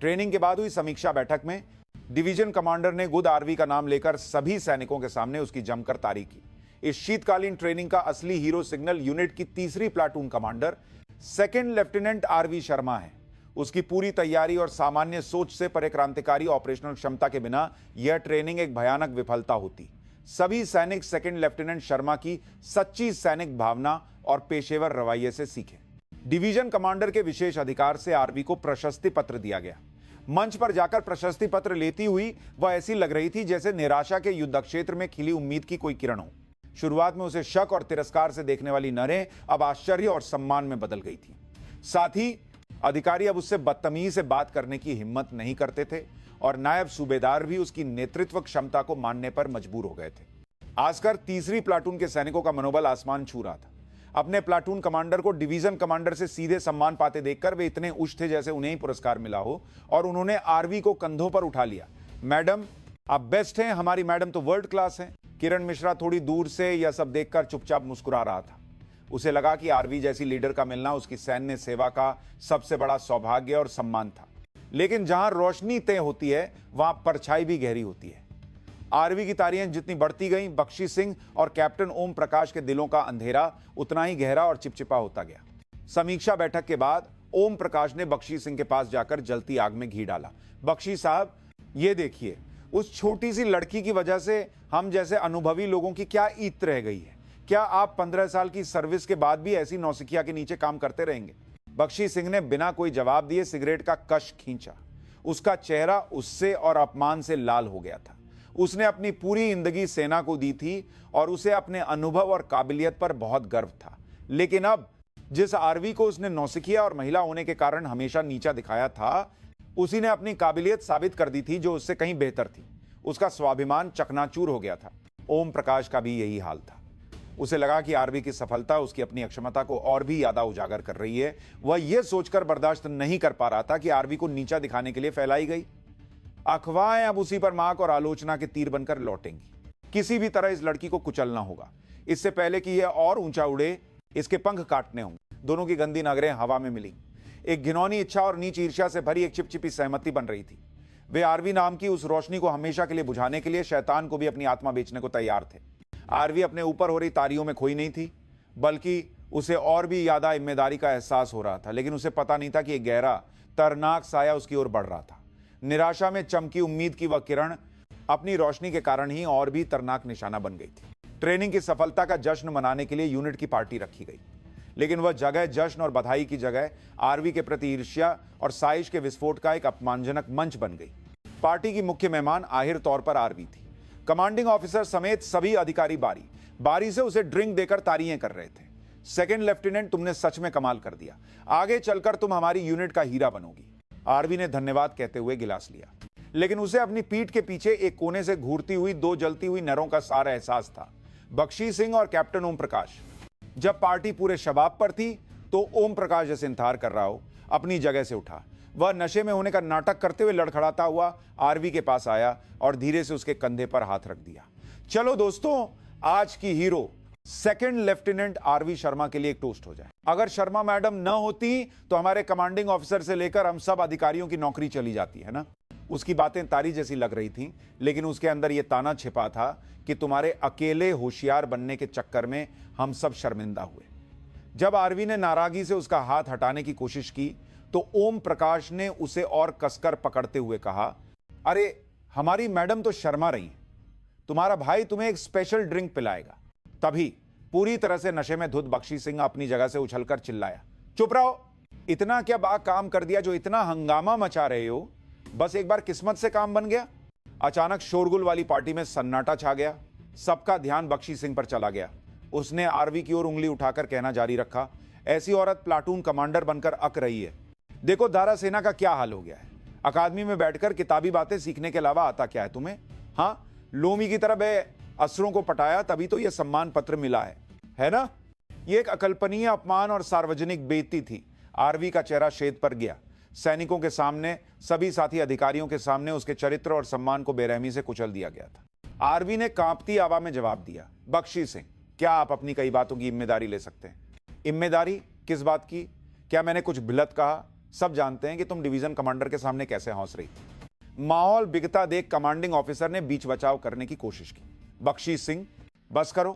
[SPEAKER 1] ट्रेनिंग के बाद हुई समीक्षा बैठक में डिवीजन कमांडर ने गुड आरवी का नाम लेकर सभी सैनिकों के सामने उसकी जमकर तारीफ की। इस शीतकालीन ट्रेनिंग का असली हीरो सिग्नल यूनिट की तीसरी platoon commander second lieutenant R V Sharma है। उसकी पूरी तैयारी और सामान्य सोच से परे क्रांतिकारी ऑपरेशनल क्षमता के बिना यह ट्रेनिंग एक भयानक विफलता होती। सभी सैनिक सेकंड लेफ्टिनेंट शर्मा की सच्ची सैनिक भावना और पेशेवर रवैये से सीखे। डिवीजन कमांडर के विशेष अधिकार से आरवी को प्रशस्ति पत्र दिया गया। मंच पर जाकर प्रशस्ति पत्र लेती हुई वह ऐसी लग रही थी जैसे निराशा के युद्ध क्षेत्र में खिली उम्मीद की कोई किरण हो। शुरुआत में उसे शक और तिरस्कार से देखने वाली नरें अब आश्चर्य और सम्मान में बदल गई थी। साथ ही अधिकारी अब उससे बदतमीजी से बात करने की हिम्मत नहीं करते थे और नायब सूबेदार भी उसकी नेतृत्व क्षमता को मानने पर मजबूर हो गए थे। आजकर तीसरी प्लाटून के सैनिकों का मनोबल आसमान छू रहा था। अपने प्लाटून कमांडर को डिवीजन कमांडर से सीधे सम्मान पाते देखकर वे इतने उच्च थे जैसे उन्हें ही पुरस्कार मिला हो और उन्होंने आरवी को कंधों पर उठा लिया। मैडम, आप बेस्ट हैं, हमारी मैडम तो वर्ल्ड क्लास हैं। किरण मिश्रा थोड़ी दूर से यह सब देखकर चुपचाप मुस्कुरा रहा था। उसे लगा कि आरवी जैसी लीडर का मिलना उसकी सैन्य सेवा का सबसे बड़ा सौभाग्य और सम्मान था। लेकिन जहां रोशनी तय होती है, वहां परछाई भी गहरी होती है। आरवी की तारियां जितनी बढ़ती गईं, बख्शी सिंह और कैप्टन ओम प्रकाश के दिलों का अंधेरा उतना ही गहरा और चिपचिपा होता गया। समीक्षा बैठक के बाद ओम प्रकाश ने बख्शी सिंह के पास जाकर जलती आग में घी डाला। बख्शी साहब, ये देखिए, उस छोटी सी लड़की की वजह से हम जैसे अनुभवी लोगों की क्या ईत रह गई है। क्या आप 15 साल की सर्विस के बाद भी ऐसी नौसिखिया के नीचे काम करते रहेंगे? बख्शी सिंह ने बिना कोई जवाब दिए सिगरेट का कश खींचा। उसका चेहरा उससे और अपमान से लाल हो गया था। उसने अपनी पूरी जिंदगी सेना को दी थी और उसे अपने अनुभव और काबिलियत पर बहुत गर्व था। लेकिन अब जिस आरवी को उसने नौसिखिया और महिला होने के कारण हमेशा नीचा दिखाया था, उसी ने अपनी काबिलियत साबित कर दी थी जो उससे कहीं बेहतर थी। उसका स्वाभिमान चकनाचूर हो गया था। ओम प्रकाश का भी यही हाल था। उसे लगा कि आरवी की सफलता उसकी अपनी अक्षमता को और भी ज्यादा उजागर कर रही है। वह यह सोचकर बर्दाश्त नहीं कर पा रहा था कि आरवी को नीचा दिखाने के लिए फैलाई गई अफवाहें अब उसी पर मार्क और आलोचना के तीर बनकर लौटेंगी। किसी भी तरह इस लड़की को कुचलना होगा। इससे पहले कि यह और ऊंचा उड़े, इसके पंख काटने होंगे। दोनों की गंदी नगरें हवा में मिली। एक घिनौनी इच्छा और नीच ईर्ष्या से भरी एक चिपचिपी सहमति बन रही थी। वे आरवी नाम की उस रोशनी को हमेशा के लिए बुझाने के लिए शैतान को भी अपनी आत्मा बेचने को तैयार थे। आरवी अपने ऊपर हो रही तारियों में खोई नहीं थी, बल्कि उसे और भी ज्यादा जिम्मेदारी का एहसास हो रहा था। लेकिन उसे पता नहीं था कि एक गहरा तरनाक साया उसकी ओर बढ़ रहा था। निराशा में चमकी उम्मीद की वह किरण अपनी रोशनी के कारण ही और भी तरनाक निशाना बन गई थी। ट्रेनिंग की सफलता का जश्न मनाने के लिए यूनिट की पार्टी रखी गई। लेकिन वह जगह जश्न और बधाई की जगह आरवी के प्रति ईर्ष्या और साजिश के विस्फोट का एक अपमानजनक मंच बन गई। पार्टी की मुख्य मेहमान आहिर तौर पर आरवी थी। कमांडिंग ऑफिसर समेत सभी अधिकारी बारी बारी से उसे ड्रिंक देकर तारीफें कर रहे थे। सेकंड लेफ्टिनेंट, तुमने सच में कमाल कर दिया, आगे चलकर तुम हमारी यूनिट का हीरा बनोगी। आरवी ने धन्यवाद कहते हुए गिलास लिया, लेकिन उसे अपनी पीठ के पीछे एक कोने से घूरती हुई दो जलती हुई नरों का सारा एहसास था, बख्शी सिंह और कैप्टन ओम प्रकाश। जब पार्टी पूरे शबाब पर थी तो ओम प्रकाश जैसे इंतजार कर रहा हो अपनी जगह से उठा। वह नशे में होने का नाटक करते हुए लड़खड़ाता हुआ आरवी के पास आया और धीरे से उसके कंधे पर हाथ रख दिया। चलो दोस्तों, आज की hero second lieutenant R V Sharma के लिए एक टोस्ट हो जाए। अगर शर्मा मैडम न होती तो हमारे कमांडिंग ऑफिसर से लेकर हम सब अधिकारियों की नौकरी चली जाती है ना। उसकी बातें तारी जैसी लग रही थी, लेकिन उसके अंदर यह ताना छिपा था कि तुम्हारे अकेले होशियार बनने के चक्कर में हम सब शर्मिंदा हुए। जब आरवी ने नाराजगी से उसका हाथ हटाने की कोशिश की तो ओम प्रकाश ने उसे और कसकर पकड़ते हुए कहा, अरे हमारी मैडम तो शर्मा रही है, तुम्हारा भाई तुम्हें एक स्पेशल ड्रिंक पिलाएगा। तभी पूरी तरह से नशे में धुत बख्शी सिंह अपनी जगह से उछलकर चिल्लाया, चुप रहो, इतना क्या बड़ा काम कर दिया जो इतना हंगामा मचा रहे हो? बस एक बार किस्मत से काम बन गया। अचानक शोरगुल वाली पार्टी में सन्नाटा छा गया। सबका ध्यान बख्शी सिंह पर चला गया। उसने आरवी की ओर उंगली उठाकर कहना जारी रखा, ऐसी औरत प्लाटून कमांडर बनकर अक रही है। देखो दारा सेना का क्या हाल हो गया है। अकादमी में बैठकर किताबी बातें सीखने के अलावा आता क्या है तुम्हें? हाँ, लोमी की तरह असरों को पटाया तभी तो यह सम्मान पत्र मिला है ना? यह एक अकल्पनीय अपमान और सार्वजनिक बेइज्जती थी। आरवी का चेहरा शेद पर गया। सैनिकों के सामने, सभी साथी अधिकारियों के सामने उसके चरित्र और सम्मान को बेरहमी से कुचल दिया गया था। आरवी ने कांपती आवाज में जवाब दिया, बख्शी सिंह, क्या आप अपनी कई बातों की जिम्मेदारी ले सकते हैं? जिम्मेदारी किस बात की? क्या मैंने कुछ भिलत कहा? सब जानते हैं कि तुम डिवीजन कमांडर के सामने कैसे हौस रही थी। माहौल बिगता देख कमांडिंग ऑफिसर ने बीच बचाव करने की कोशिश की। बख्शी सिंह, बस करो,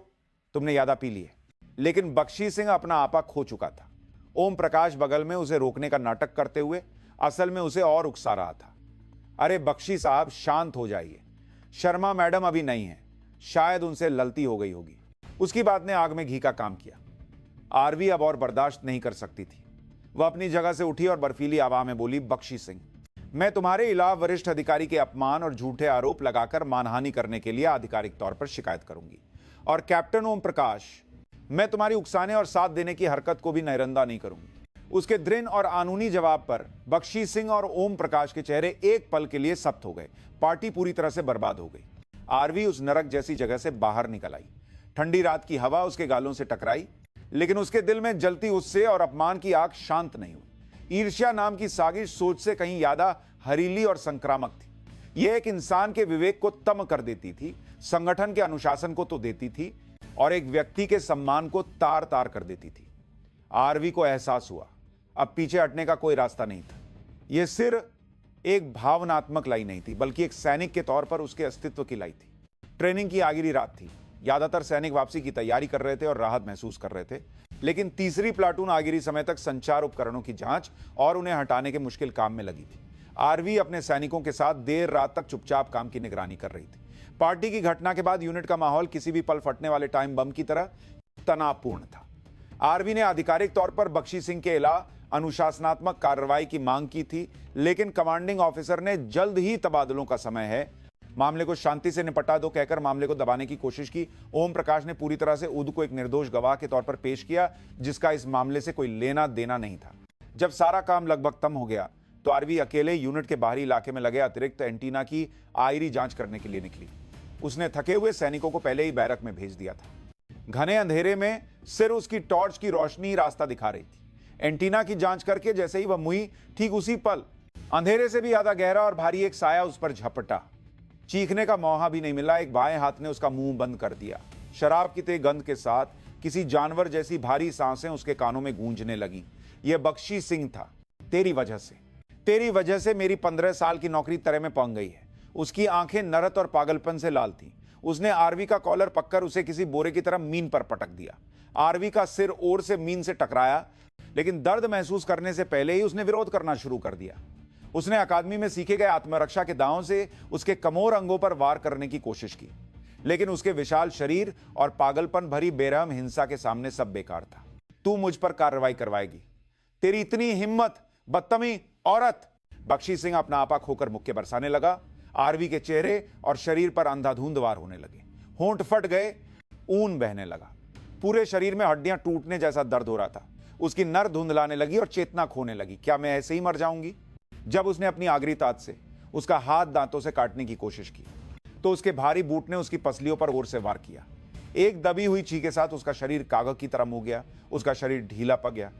[SPEAKER 1] तुमने ज्यादा पी ली है। लेकिन बख्शी सिंह अपना आपा खो चुका था। ओम प्रकाश बगल में उसे रोकने का नाटक करते हुए असल में उसे और उकसा रहा था। अरे बख्शी साहब, शांत हो जाइए, शर्मा मैडम अभी नहीं है, शायद उनसे ललती हो गई होगी। उसकी बात ने आग में घी का काम किया। आरवी अब और बर्दाश्त नहीं कर सकती थी। वह अपनी जगह से उठी और बर्फीली आवाज में बोली, बख्शी सिंह, मैं तुम्हारे अलावा वरिष्ठ अधिकारी के अपमान और झूठे आरोप लगाकर मानहानि करने के लिए आधिकारिक तौर पर शिकायत करूंगी। और कैप्टन ओम प्रकाश, मैं तुम्हारी उकसाने और साथ देने की हरकत को भी नैरंदा नहीं करूंगी। उसके दृढ़ और कानूनी जवाब पर बख्शी सिंह और ओम प्रकाश के चेहरे एक पल के लिए सख्त हो गए। पार्टी पूरी तरह से बर्बाद हो गई। आरवी उस नरक जैसी जगह से बाहर निकल आई। ठंडी रात की हवा उसके गालों से टकराई, लेकिन उसके दिल में जलती उससे और अपमान की आग शांत नहीं हुई। ईर्ष्या नाम की साजिश सोच से कहीं ज्यादा हरीली और संक्रामक थी। यह एक इंसान के विवेक को तम कर देती थी, संगठन के अनुशासन को तो देती थी, और एक व्यक्ति के सम्मान को तार तार कर देती थी। आरवी को एहसास हुआ अब पीछे हटने का कोई रास्ता नहीं था। यह सिर्फ एक भावनात्मक लाई नहीं थी, बल्कि एक सैनिक के तौर पर उसके अस्तित्व की लाई थी। ट्रेनिंग की आखिरी रात थी। ज्यादातर सैनिक वापसी की तैयारी कर रहे थे और राहत महसूस कर रहे थे, लेकिन तीसरी प्लाटून आखिरी समय तक संचार उपकरणों की जांच और उन्हें हटाने के मुश्किल काम में लगी थी। आरवी अपने सैनिकों के साथ देर रात तक चुपचाप काम की निगरानी कर रही थी। पार्टी की घटना के बाद यूनिट का माहौल किसी भी पल फटने वाले टाइम बम की तरह तनावपूर्ण था। आरवी ने आधिकारिक तौर पर बख्शी सिंह के अलावा अनुशासनात्मक कार्रवाई की मांग की थी, लेकिन कमांडिंग ऑफिसर ने जल्द ही तबादलों का समय है, मामले को शांति से निपटा दो कहकर मामले को दबाने की कोशिश की। ओम प्रकाश ने पूरी तरह से उद को एक निर्दोष गवाह के तौर पर पेश किया, जिसका इस मामले से कोई लेना देना नहीं था। जब सारा काम लगभग तम हो गया तो आरवी अकेले यूनिट के बाहरी इलाके में लगे अतिरिक्त एंटीना की आयरी जांच करने के लिए निकली। उसने थके हुए सैनिकों को पहले ही बैरक में भेज दिया था। घने अंधेरे में सिर्फ उसकी टॉर्च की रोशनी रास्ता दिखा रही थी। एंटीना की जांच करके जैसे ही वह मुई, ठीक उसी पल अंधेरे से भी ज्यादा गहरा और भारी एक साया उस पर झपटा। चीखने का मौका भी नहीं मिला। एक बाएं हाथ ने उसका मुंह बंद कर दिया। शराब की तेज गंध के साथ किसी जानवर जैसी भारी सांसें उसके कानों में गूंजने लगी। यह बख्शी सिंह था। तेरी वजह से मेरी 15 साल की नौकरी तरह में पहुंच गई है। उसकी आंखें नरत और पागलपन से लाल थी। उसने आरवी का कॉलर पककर उसे किसी बोरे की तरह मीन पर पटक दिया। आरवी का सिर ओर से मीन से टकराया, लेकिन दर्द महसूस करने से पहले ही उसने विरोध करना शुरू कर दिया। उसने अकादमी में सीखे गए आत्मरक्षा के दांव से उसके कमोर अंगों पर वार करने की कोशिश की, लेकिन उसके विशाल शरीर और पागलपन भरी बेरहम हिंसा के सामने सब बेकार था। तू मुझ पर कार्रवाई करवाएगी? तेरी इतनी हिम्मत, बदतमीज औरत! बख्शी सिंह अपना आपा खोकर मुक्के बरसाने लगा। आरवी के चेहरे और शरीर पर अंधाधुंध वार होने लगे। होंठ फट गए, ऊन बहने लगा। पूरे शरीर में हड्डियां टूटने जैसा दर्द हो रहा था। उसकी नर धुंधलाने लगी और चेतना खोने लगी। क्या मैं ऐसे ही मर जाऊंगी? जब उसने अपनी आगरी ताज से उसका हाथ दांतों से काटने की कोशिश की तो उसके भारी बूट ने उसकी पसलियों पर जोर से वार किया। एक दबी हुई चीख के साथ उसका शरीर कागज की तरह मुड़ गया। उसका शरीर ढीला पड़ गया।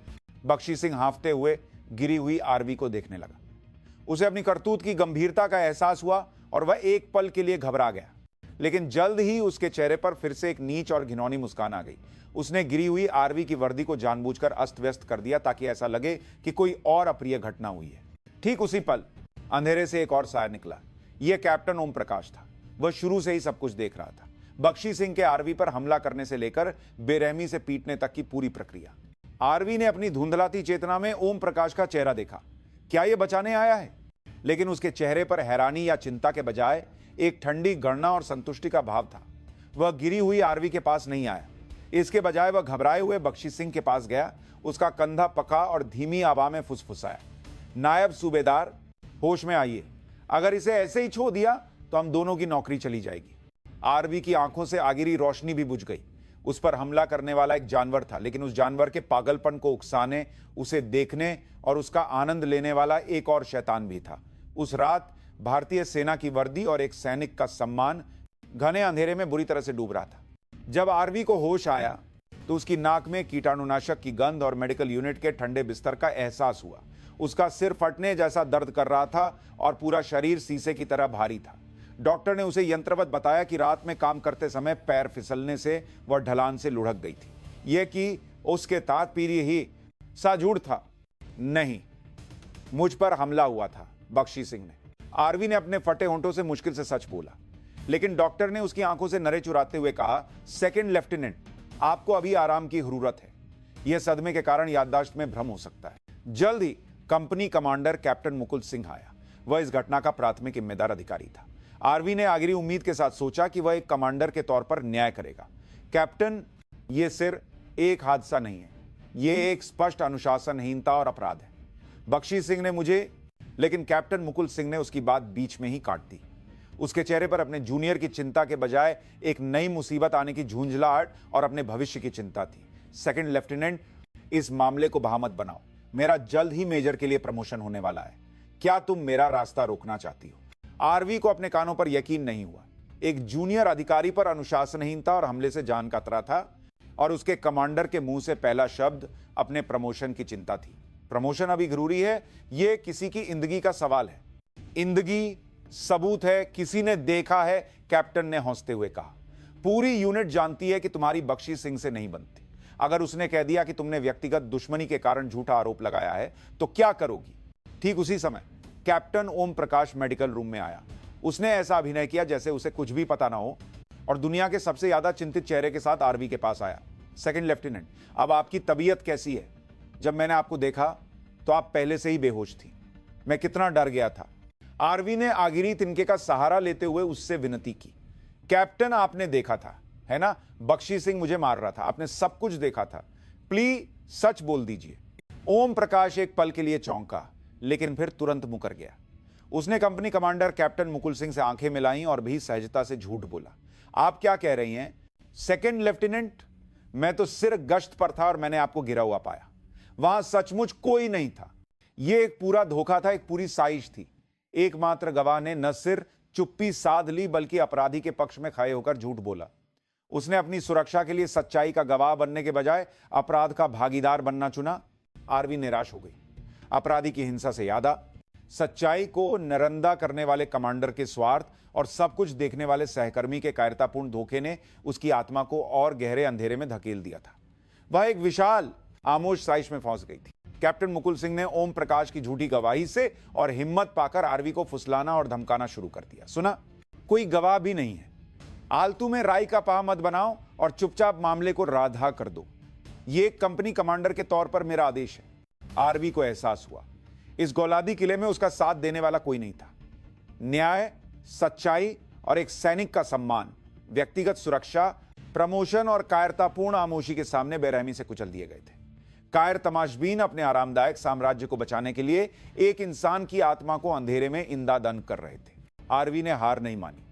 [SPEAKER 1] बख्शी सिंह हांफते हुए गिरी हुई आरवी को देखने लगा। उसे अपनी करतूत की गंभीरता का एहसास हुआ और वह एक पल के लिए घबरा गया, लेकिन जल्द ही उसके चेहरे पर फिर से एक नीच और घिनौनी मुस्कान आ गई। उसने गिरी हुई आरवी की वर्दी को जानबूझकर अस्त व्यस्त कर दिया ताकि ऐसा लगे कि कोई और अप्रिय घटना हुई है। ठीक उसी पल अंधेरे से एक और साया निकला। यह कैप्टन ओम प्रकाश था। वह शुरू से ही सब कुछ देख रहा था, बख्शी सिंह के आरवी पर हमला करने से लेकर बेरहमी से पीटने तक की पूरी प्रक्रिया। आरवी ने अपनी धुंधलाती चेतना में ओम प्रकाश का चेहरा देखा। क्या यह बचाने आया है? लेकिन उसके चेहरे पर हैरानी या चिंता के बजाय एक ठंडी गणना और संतुष्टि का भाव था। वह गिरी हुई आरवी के पास नहीं आया। इसके बजाय वह घबराए हुए बख्शी सिंह के पास गया। उसका कंधा पका और धीमी आवाज में फुसफुसाया, नायब सूबेदार, होश में आइए। अगर इसे ऐसे ही छोड़ दिया तो हम दोनों की नौकरी चली जाएगी। आरवी की आंखों से आगिरी रोशनी भी बुझ गई। उस पर हमला करने वाला एक जानवर था, लेकिन उस जानवर के पागलपन को उकसाने, उसे देखने और उसका आनंद लेने वाला एक और शैतान भी था। उस रात भारतीय सेना की वर्दी और एक सैनिक का सम्मान घने अंधेरे में बुरी तरह से डूब रहा था। जब आरवी को होश आया तो उसकी नाक में कीटाणुनाशक की गंध और मेडिकल यूनिट के ठंडे बिस्तर का एहसास हुआ। उसका सिर फटने जैसा दर्द कर रहा था और पूरा शरीर शीशे की तरह भारी था। डॉक्टर ने उसे यंत्रवत बताया कि रात में काम करते समय पैर फिसलने से वह ढलान से लुढ़क गई थी। यह कि उसके तात्पर्य ही साझूड़ था। नहीं, मुझ पर हमला हुआ था, बख्शी सिंह ने। आरवी ने अपने फटे होंठों से मुश्किल से सच बोला, लेकिन डॉक्टर ने उसकी आंखों से नरे चुराते हुए कहा, सेकंड लेफ्टिनेंट, आपको अभी आराम की जरूरत है। यह सदमे के कारण याददाश्त में भ्रम हो सकता है। जल्द ही company commander captain Mukul Singh आया। वह इस घटना का प्राथमिक जिम्मेदार अधिकारी था। आरवी ने आखिरी उम्मीद के साथ सोचा कि वह एक कमांडर के तौर पर न्याय करेगा। कैप्टन, यह सिर्फ एक हादसा नहीं है, यह एक स्पष्ट अनुशासनहीनता और अपराध है। बख्शी सिंह ने मुझे, लेकिन कैप्टन मुकुल सिंह ने उसकी बात बीच में ही काट दी। उसके चेहरे पर अपने जूनियर की चिंता के बजाय एक नई मुसीबत आने की झुंझलाहट और अपने भविष्य की चिंता थी। सेकंड लेफ्टिनेंट, इस मामले को बहामत बनाओ। मेरा जल्द ही मेजर के लिए प्रमोशन होने वाला है। क्या तुम मेरा रास्ता रोकना चाहती हो? आरवी को अपने कानों पर यकीन नहीं हुआ। एक जूनियर अधिकारी पर अनुशासनहीनता और हमले से जान का खतरा था और उसके कमांडर के मुंह से पहला शब्द अपने प्रमोशन की चिंता थी। प्रमोशन अभी जरूरी है, यह किसी की जिंदगी का सवाल है। जिंदगी सबूत है, किसी ने देखा है, कैप्टन ने हंसते हुए कहा। पूरी यूनिट जानती है कि तुम्हारी बख्शी सिंह से नहीं बनती। अगर उसने कह दिया कि तुमने व्यक्तिगत दुश्मनी के कारण झूठा आरोप लगाया है तो क्या करोगी? ठीक उसी समय captain Om Prakash medical room में आया। उसने ऐसा अभिनय किया जैसे उसे कुछ भी पता ना हो और दुनिया के सबसे ज्यादा चिंतित चेहरे के साथ आरवी के पास आया। सेकंड लेफ्टिनेंट, अब आपकी तबीयत कैसी है? जब मैंने आपको देखा तो आप पहले से ही बेहोश थी। मैं कितना डर गया था। आरवी ने आगिरी तिनके का सहारा लेते हुए उससे विनती की। कैप्टन, आपने देखा था, है ना? बख्शी सिंह मुझे मार रहा था। आपने सब कुछ देखा था। प्लीज सच बोल दीजिए। ओम प्रकाश एक पल के लिए चौंका, लेकिन फिर तुरंत मुकर गया। उसने company commander captain Mukul Singh से आंखें मिलाई और भी सहजता से झूठ बोला। आप क्या कह रही हैं सेकंड लेफ्टिनेंट? मैं तो सिर्फ गश्त पर था और मैंने आपको गिरा हुआ पाया। वहां सचमुच कोई नहीं था। यह एक पूरा धोखा था, एक पूरी साजिश थी। एकमात्र गवाह ने न सिर्फ चुप्पी साध ली बल्कि अपराधी के पक्ष में खड़े होकर झूठ बोला। उसने अपनी सुरक्षा के लिए सच्चाई का गवाह बनने के बजाय अपराध का भागीदार बनना चुना। आरवी निराश हो गई। अपराधी की हिंसा से याद आ, सच्चाई को नरंदा करने वाले कमांडर के स्वार्थ और सब कुछ देखने वाले सहकर्मी के कायरतापूर्ण धोखे ने उसकी आत्मा को और गहरे अंधेरे में धकेल दिया था। वह एक विशाल आमोश साजिश में फंस गई थी। कैप्टन मुकुल सिंह ने ओम प्रकाश की झूठी गवाही से और हिम्मत पाकर आरवी को फुसलाना और धमकाना शुरू कर दिया। सुना, कोई गवाह भी नहीं है। आलतू में राई का पाव मत बनाओ और चुपचाप मामले को राधा कर दो। यह एक कंपनी कमांडर के तौर पर मेरा आदेश है। आरवी को एहसास हुआ इस गौलादी किले में उसका साथ देने वाला कोई नहीं था। न्याय, सच्चाई और एक सैनिक का सम्मान, व्यक्तिगत सुरक्षा, प्रमोशन और कायरतापूर्ण आमोशी के सामने बेरहमी से कुचल दिए गए थे। कायर तमाशबीन अपने आरामदायक साम्राज्य को बचाने के लिए एक इंसान की आत्मा को अंधेरे में इंदादन कर रहे थे। आरवी ने हार नहीं मानी।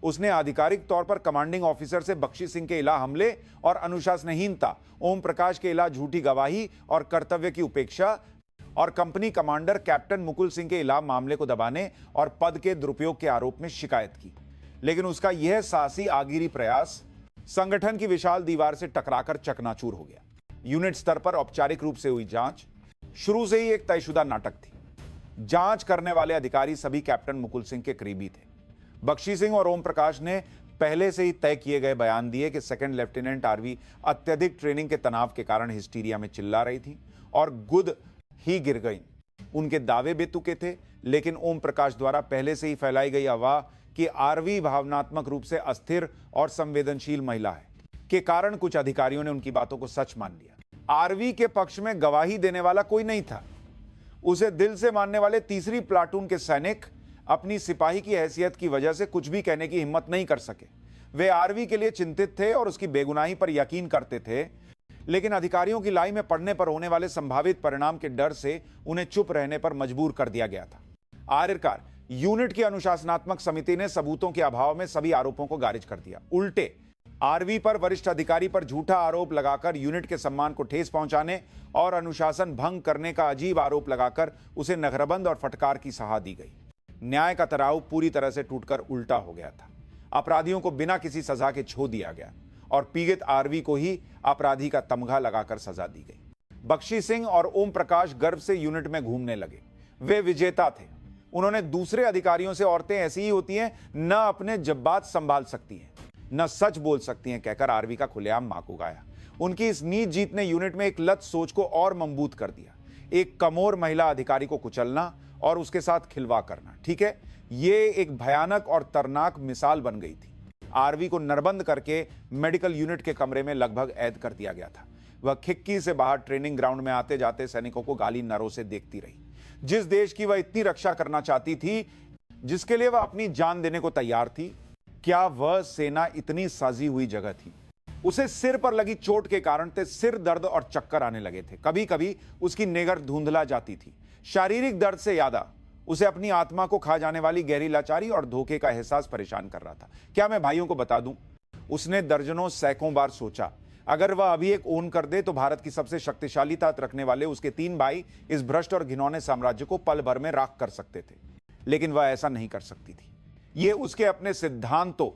[SPEAKER 1] उसने आधिकारिक तौर पर कमांडिंग ऑफिसर से बख्शी सिंह के इला हमले और अनुशासनहीनता, ओम प्रकाश के इला झूठी गवाही और कर्तव्य की उपेक्षा और company commander captain Mukul Singh के इला मामले को दबाने और पद के दुरुपयोग के आरोप में शिकायत की। लेकिन उसका यह साहसी आगिरी प्रयास संगठन की विशाल दीवार से टकराकर चकनाचूर हो गया। यूनिट स्तर पर औपचारिक रूप से हुई जांच शुरू से ही एक तयशुदा नाटक थी। जांच करने वाले अधिकारी सभी कैप्टन मुकुल सिंह के करीबी थे। बख्शी सिंह और ओम प्रकाश ने पहले से ही तय किए गए बयान दिए कि सेकंड लेफ्टिनेंट आरवी अत्यधिक ट्रेनिंग के तनाव के कारण हिस्टीरिया में चिल्ला रही थी और गुद ही गिर गई। उनके दावे बेतुके थे, लेकिन ओम प्रकाश द्वारा पहले से ही फैलाई गई अफवाह कि आरवी भावनात्मक रूप से अस्थिर और संवेदनशील महिला है के कारण कुछ अधिकारियों ने उनकी बातों को सच मान लिया। आरवी के पक्ष में गवाही देने वाला कोई नहीं था। उसे दिल से मानने वाले तीसरी प्लाटून के सैनिक अपनी सिपाही की हैसियत की वजह से कुछ भी कहने की हिम्मत नहीं कर सके। वे आरवी के लिए चिंतित थे और उसकी बेगुनाही पर यकीन करते थे, लेकिन अधिकारियों की लाई में पड़ने पर होने वाले संभावित परिणाम के डर से उन्हें चुप रहने पर मजबूर कर दिया गया था। आखिरकार यूनिट की अनुशासनात्मक समिति ने सबूतों के अभाव में सभी आरोपों को खारिज कर दिया। उल्टे आरवी पर वरिष्ठ अधिकारी पर झूठा आरोप लगाकर यूनिट के सम्मान को ठेस पहुंचाने और अनुशासन भंग करने का अजीब आरोप लगाकर उसे नखरबंद और फटकार की सहा दी गई। न्याय का तराव पूरी तरह से टूटकर उल्टा हो गया था। अपराधियों को बिना किसी सजा के छो दिया गया और पीड़ित आरवी को ही अपराधी का तमगा लगाकर सजा दी गई। बख्शी सिंह और ओम प्रकाश गर्व से यूनिट में घूमने लगे। वे विजेता थे। उन्होंने दूसरे अधिकारियों से औरतें ऐसी ही होती हैं, न अपने जज्बात संभाल सकती हैं, न सच बोल सकती हैं कहकर आरवी का खुलेआम माकू गाया। उनकी इस नीच जीत ने यूनिट में एक लत सोच को और मजबूत कर दिया। एक कमोर महिला अधिकारी को कुचलना और उसके साथ खिलवाड़ करना, ठीक है, ये एक भयानक और तरनाक मिसाल बन गई थी। आरवी को नरबंद करके मेडिकल यूनिट के कमरे में लगभग ऐद कर दिया गया था। वह खिड़की से बाहर ट्रेनिंग ग्राउंड में आते जाते सैनिकों को गाली नरों से देखती रही। जिस देश की वह इतनी रक्षा करना चाहती थी, जिसके लिए वह अपनी जान देने को तैयार थी, क्या वह सेना इतनी साजी हुई जगह थी? उसे सिर पर लगी चोट के कारण सिर दर्द और चक्कर आने लगे थे। कभी कभी उसकी निगाह धुंधला जाती थी। शारीरिक दर्द से ज्यादा उसे अपनी आत्मा को खा जाने वाली गहरी लाचारी और धोखे का एहसास परेशान कर रहा था। क्या मैं भाइयों को बता दूं, उसने दर्जनों सैकड़ों बार सोचा, अगर वह अभी एक ओन कर दे तो भारत की सबसे शक्तिशाली ताकत रखने वाले उसके 3 भाई इस भ्रष्ट और घिनौने साम्राज्य को पल भर में राख कर सकते थे। लेकिन वह ऐसा नहीं कर सकती थी। यह उसके अपने सिद्धांतों,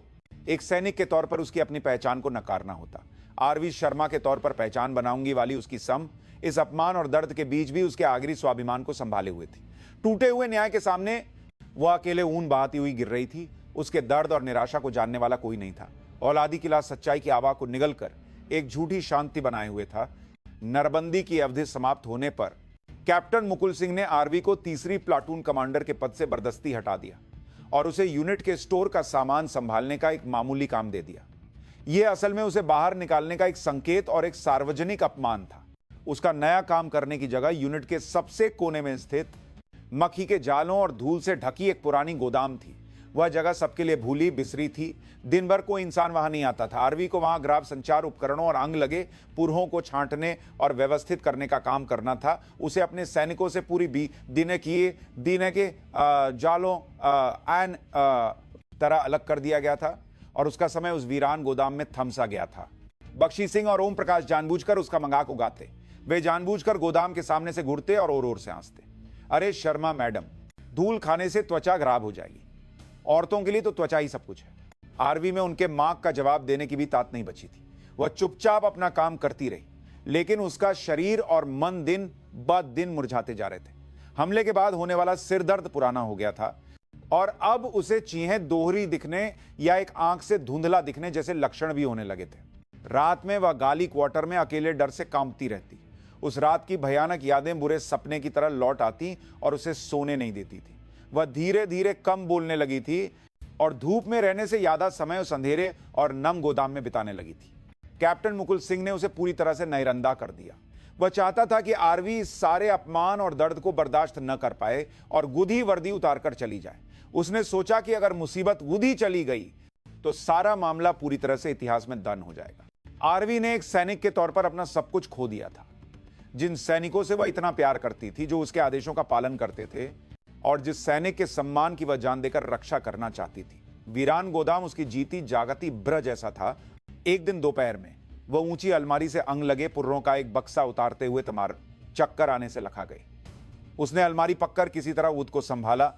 [SPEAKER 1] एक सैनिक के तौर पर उसकी अपनी पहचान को नकारना होता। आरवी शर्मा के तौर पर पहचान बनाऊंगी वाली उसकी सम इस अपमान और दर्द के बीच भी उसके आखिरी स्वाभिमान को संभाले हुए थी। टूटे हुए न्याय के सामने वह अकेले ऊन बहाती हुई गिर रही थी। उसके दर्द और निराशा को जानने वाला कोई नहीं था। औलादी की लाश सच्चाई की आवाज को निगलकर एक झूठी शांति बनाए हुए था। नरबंदी की अवधि समाप्त होने पर कैप्टन मुकुल सिंह ने आरवी को तीसरी प्लाटून कमांडर के पद से बर्दस्ती हटा दिया और उसे यूनिट के स्टोर का सामान संभालने का एक मामूली काम दे दिया। यह असल में उसे बाहर निकालने का एक संकेत और एक सार्वजनिक अपमान था। उसका नया काम करने की जगह यूनिट के सबसे कोने में स्थित मक्खी के जालों और धूल से ढकी एक पुरानी गोदाम थी। वह जगह सबके लिए भूली बिसरी थी। दिन भर कोई इंसान वहां नहीं आता था। आरवी को वहां ग्राम संचार उपकरणों और अंग लगे पुरहों को छांटने और व्यवस्थित करने का काम करना था। उसे अपने सैनिकों से पूरी दीने के जालों तरह अलग कर दिया गया था और उसका समय उस वीरान गोदाम में थमसा गया था। बख्शी सिंह और ओम प्रकाश जानबूझकर उसका मजाक उगाते। वे जानबूझकर गोदाम के सामने से घुरते और ओर से हंसते। अरे शर्मा मैडम, धूल खाने से त्वचा खराब हो जाएगी। औरतों के लिए तो त्वचा ही सब कुछ है। आरवी में उनके मार्क का जवाब देने की भी तात नहीं बची थी। वह चुपचाप अपना काम करती रही, लेकिन उसका शरीर और मन दिन ब दिन मुरझाते जा रहे थे। हमले के बाद होने वाला सिर दर्द पुराना हो गया था और अब उसे चीहें दोहरी दिखने या एक आंख से धुंधला दिखने जैसे लक्षण भी होने लगे थे। रात में वह गाली क्वार्टर में अकेले डर से कांपती रहती। उस रात की भयानक यादें बुरे सपने की तरह लौट आती और उसे सोने नहीं देती थी। वह धीरे धीरे कम बोलने लगी थी और धूप में रहने से ज्यादा समय उस अंधेरे और नम गोदाम में बिताने लगी थी। कैप्टन मुकुल सिंह ने उसे पूरी तरह से नैरंदा कर दिया। वह चाहता था कि आरवी इस सारे अपमान और दर्द को बर्दाश्त न कर पाए और गुदी वर्दी उतारकर चली जाए। उसने सोचा कि अगर मुसीबत गुदी चली गई तो सारा मामला पूरी तरह से इतिहास में दन हो जाएगा। आरवी ने एक सैनिक के तौर पर अपना सब कुछ खो दिया था। जिन सैनिकों से वह इतना प्यार करती थी, जो उसके आदेशों का पालन करते थे और जिस सैनिक के सम्मान की वह जान देकर रक्षा करना चाहती थी। वीरान गोदाम उसकी जीती जागती ब्रज जैसा था। एक दिन दोपहर में वह ऊंची अलमारी से अंग लगे पुर्रों का एक बक्सा उतारते हुए चक्कर आने से लखा गई। उसने अलमारी पककर किसी तरह ऊद को संभाला,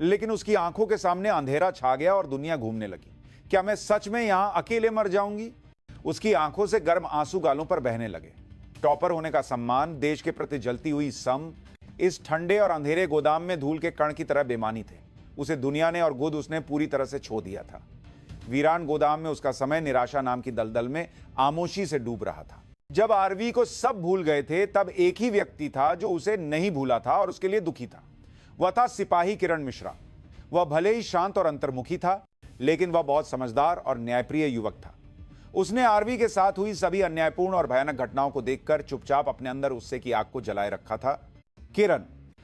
[SPEAKER 1] लेकिन उसकी आंखों के सामने अंधेरा छा गया और दुनिया घूमने लगी। क्या मैं सच में यहां अकेले मर जाऊंगी? उसकी आंखों से गर्म आंसू गालों पर बहने लगे। टॉपर होने का सम्मान, देश के प्रति जलती हुई सम, इस ठंडे और अंधेरे गोदाम में धूल के कण की तरह बेमानी थे। उसे दुनिया ने और गुद उसने पूरी तरह से छो दिया था। वीरान गोदाम में उसका समय निराशा नाम की दलदल में आमोशी से डूब रहा था। जब आरवी को सब भूल गए थे, तब एक ही व्यक्ति था जो उसे नहीं भूला था और उसके लिए दुखी था। वह था सिपाही किरण मिश्रा। वह भले ही शांत और अंतर्मुखी था, लेकिन वह बहुत समझदार और न्यायप्रिय युवक था। उसने आरवी के साथ हुई सभी अन्यायपूर्ण और भयानक घटनाओं को देखकर चुपचाप अपने अंदर गुस्से की आग को जलाए रखा था। किरण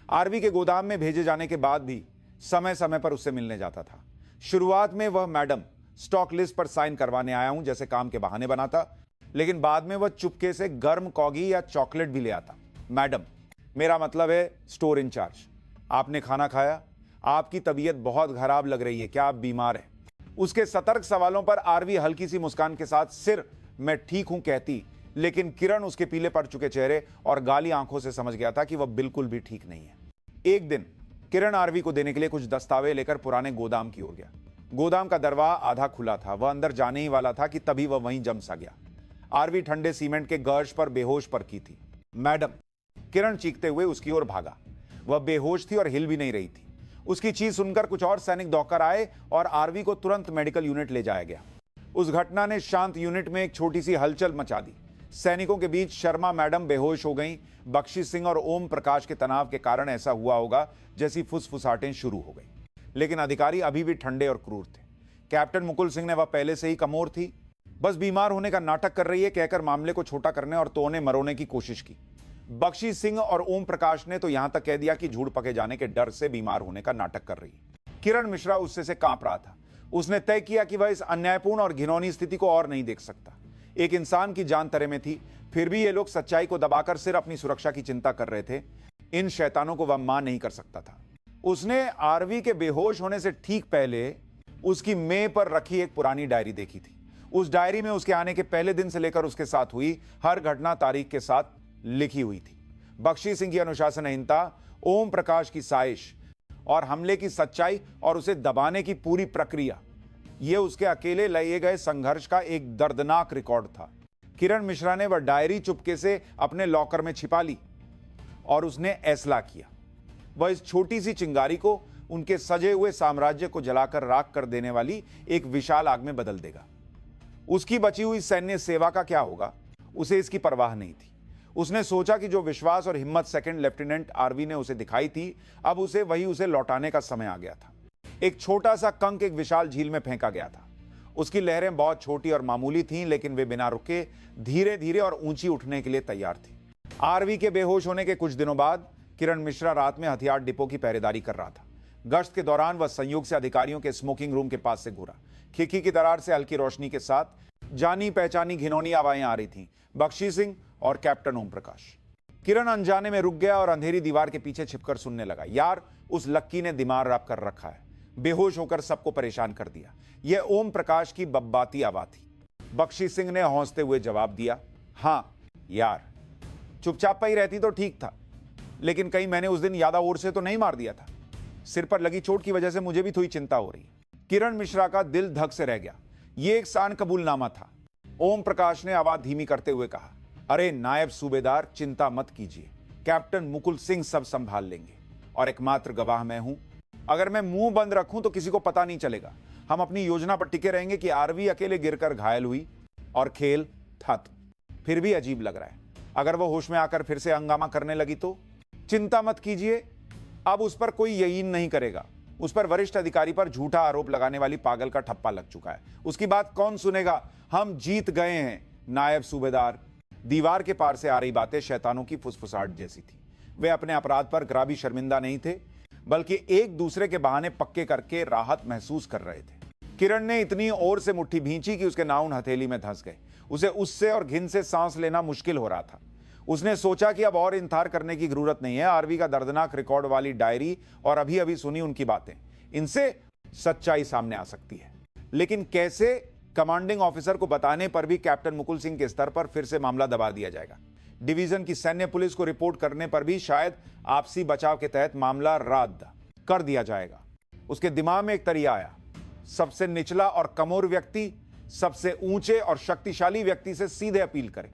[SPEAKER 1] आरवी के गोदाम में भेजे जाने के बाद भी समय समय पर उससे मिलने जाता था। शुरुआत में वह मैडम स्टॉक लिस्ट पर साइन करवाने आया हूं जैसे काम के बहाने बनाता, लेकिन बाद में वह चुपके से गर्म कॉगी या चॉकलेट भी ले आता। मैडम, मेरा मतलब है स्टोर इंचार्ज, आपने खाना खाया? आपकी तबीयत बहुत खराब लग रही है, क्या आप बीमार हैं? उसके सतर्क सवालों पर आरवी हल्की सी मुस्कान के साथ सिर मैं ठीक हूं कहती, लेकिन किरण उसके पीले पड़ चुके चेहरे और गाली आंखों से समझ गया था कि वह बिल्कुल भी ठीक नहीं है। एक दिन किरण आरवी को देने के लिए कुछ दस्तावेज लेकर पुराने गोदाम की ओर गया। गोदाम का दरवाजा आधा खुला था। वह अंदर जाने ही वाला था कि तभी वह वहीं जम सा गया। आरवी ठंडे सीमेंट के गर्ज पर बेहोश पर की थी। मैडम, किरण चीखते हुए उसकी ओर भागा। वह बेहोश थी और हिल भी नहीं रही थी। उसकी चीख सुनकर कुछ और सैनिक दौड़कर आए और आरवी को तुरंत मेडिकल यूनिट ले जाया गया। उस घटना ने शांत यूनिट में एक छोटी सी हलचल मचा दी। सैनिकों के बीच शर्मा मैडम बेहोश हो गई। बख्शी सिंह और ओम प्रकाश के तनाव के कारण ऐसा हुआ होगा जैसी फुसफुसाहटें शुरू हो गई, लेकिन अधिकारी अभी भी ठंडे और क्रूर थे। कैप्टन मुकुल सिंह ने वह पहले से ही कमोर थी, बस बीमार होने का नाटक कर रही है कहकर मामले को छोटा करने और तोड़ने मरोने की कोशिश की। बख्शी सिंह और ओम प्रकाश ने तो यहां तक कह दिया कि झूठ पके जाने के डर से बीमार होने का नाटक कर रही है। किरण मिश्रा उससे से कांप रहा था। उसने तय किया कि वह इस अन्यायपूर्ण और घिनौनी स्थिति को और नहीं देख सकता। एक इंसान की जान तरे में थी, फिर भी ये लोग सच्चाई को दबाकर सिर्फ अपनी सुरक्षा की चिंता कर रहे थे। इन शैतानों को वह मान नहीं कर सकता था। उसने आरवी के बेहोश होने से ठीक पहले उसकी मेज पर रखी एक पुरानी डायरी देखी थी। उस डायरी में उसके आने के पहले दिन से लेकर उसके साथ हुई हर घटना तारीख के साथ लिखी हुई थी। बख्शी सिंह की अनुशासनहीनता, ओम प्रकाश की साजिश और हमले की सच्चाई और उसे दबाने की पूरी प्रक्रिया, यह उसके अकेले लिए गए संघर्ष का एक दर्दनाक रिकॉर्ड था। किरण मिश्रा ने वह डायरी चुपके से अपने लॉकर में छिपा ली और उसने ऐसला किया, वह इस छोटी सी चिंगारी को उनके सजे हुए साम्राज्य को जलाकर राख कर देने वाली एक विशाल आग में बदल देगा। उसकी बची हुई सैन्य सेवा का क्या होगा, उसे इसकी परवाह नहीं थी। उसने सोचा कि जो विश्वास और हिम्मत सेकंड लेफ्टिनेंट आरवी ने उसे दिखाई थी, अब उसे लौटाने का समय आ गया था। एक छोटा सा कंक एक विशाल झील में फेंका गया था। उसकी लहरें बहुत छोटी और मामूली थीं, लेकिन वे बिना रुके धीरे धीरे और ऊंची उठने के लिए तैयार थी। आरवी के बेहोश होने के कुछ दिनों बाद किरण मिश्रा रात में हथियार डिपो की पहरेदारी कर रहा था। गश्त के दौरान वह संयोग से अधिकारियों के स्मोकिंग रूम के पास से घुरा। खिड़की की दरार से हल्की रोशनी के साथ जानी पहचानी घिनौनी आवाजें आ रही थीं, बख्शी सिंह और कैप्टन ओम प्रकाश। किरण अनजाने में रुक गया और अंधेरी दीवार के पीछे छिपकर सुनने लगा। यार, उस लक्की ने दिमाग खराब कर रखा है, बेहोश होकर सबको परेशान कर दिया। यह ओम प्रकाश की बब्बाती आवाज थी। बख्शी सिंह ने हौंसते हुए जवाब दिया, हाँ यार, चुपचाप ही रहती तो ठीक था, लेकिन कहीं मैंने उस दिन यादा और से तो नहीं मार दिया था। सिर पर लगी चोट की वजह से मुझे भी थोड़ी चिंता हो रही। किरण मिश्रा का दिल धक से रह गया। यह एक सान कबूलनामा था। ओम प्रकाश ने आवाज धीमी करते हुए कहा, अरे नायब सूबेदार, चिंता मत कीजिए, कैप्टन मुकुल सिंह सब संभाल लेंगे और एकमात्र गवाह मैं हूं। अगर मैं मुंह बंद रखूं तो किसी को पता नहीं चलेगा। हम अपनी योजना पर टिके रहेंगे कि आरवी अकेले गिरकर घायल हुई और खेल खत्म। फिर भी अजीब लग रहा है, अगर वो होश में आकर फिर से हंगामा करने लगी तो? चिंता मत कीजिए, अब उस पर कोई यकीन नहीं करेगा। उस पर वरिष्ठ अधिकारी पर झूठा आरोप लगाने वाली पागल का ठप्पा लग चुका है। उसकी बात कौन सुनेगा? हम जीत गए हैं नायब सूबेदार। दीवार के पार से आ रही बातें शैतानों की फुसफुसाहट जैसी थी। वे अपने अपराध पर जरा भी शर्मिंदा नहीं थे, बल्कि एक दूसरे के बहाने पक्के करके राहत महसूस कर रहे थे। किरण ने इतनी ओर से मुट्ठी भींची कि उसके नाखून हथेली में धंस गए। उसे उससे और घिन से सांस लेना मुश्किल हो रहा था। उसने सोचा कि अब और इंतजार करने की जरूरत नहीं है। आरवी का दर्दनाक रिकॉर्ड वाली डायरी और अभी अभी सुनी उनकी बातें, इनसे सच्चाई सामने आ सकती है। लेकिन कैसे? कमांडिंग ऑफिसर को बताने पर भी कैप्टन मुकुल सिंह के स्तर पर फिर से मामला दबा दिया जाएगा। डिवीजन की सैन्य पुलिस को रिपोर्ट करने पर भी शायद आपसी बचाव के तहत मामला रद्द कर दिया जाएगा। उसके दिमाग में एक तरिया आया, सबसे निचला और कमोर व्यक्ति सबसे ऊंचे और शक्तिशाली व्यक्ति से सीधे अपील करे,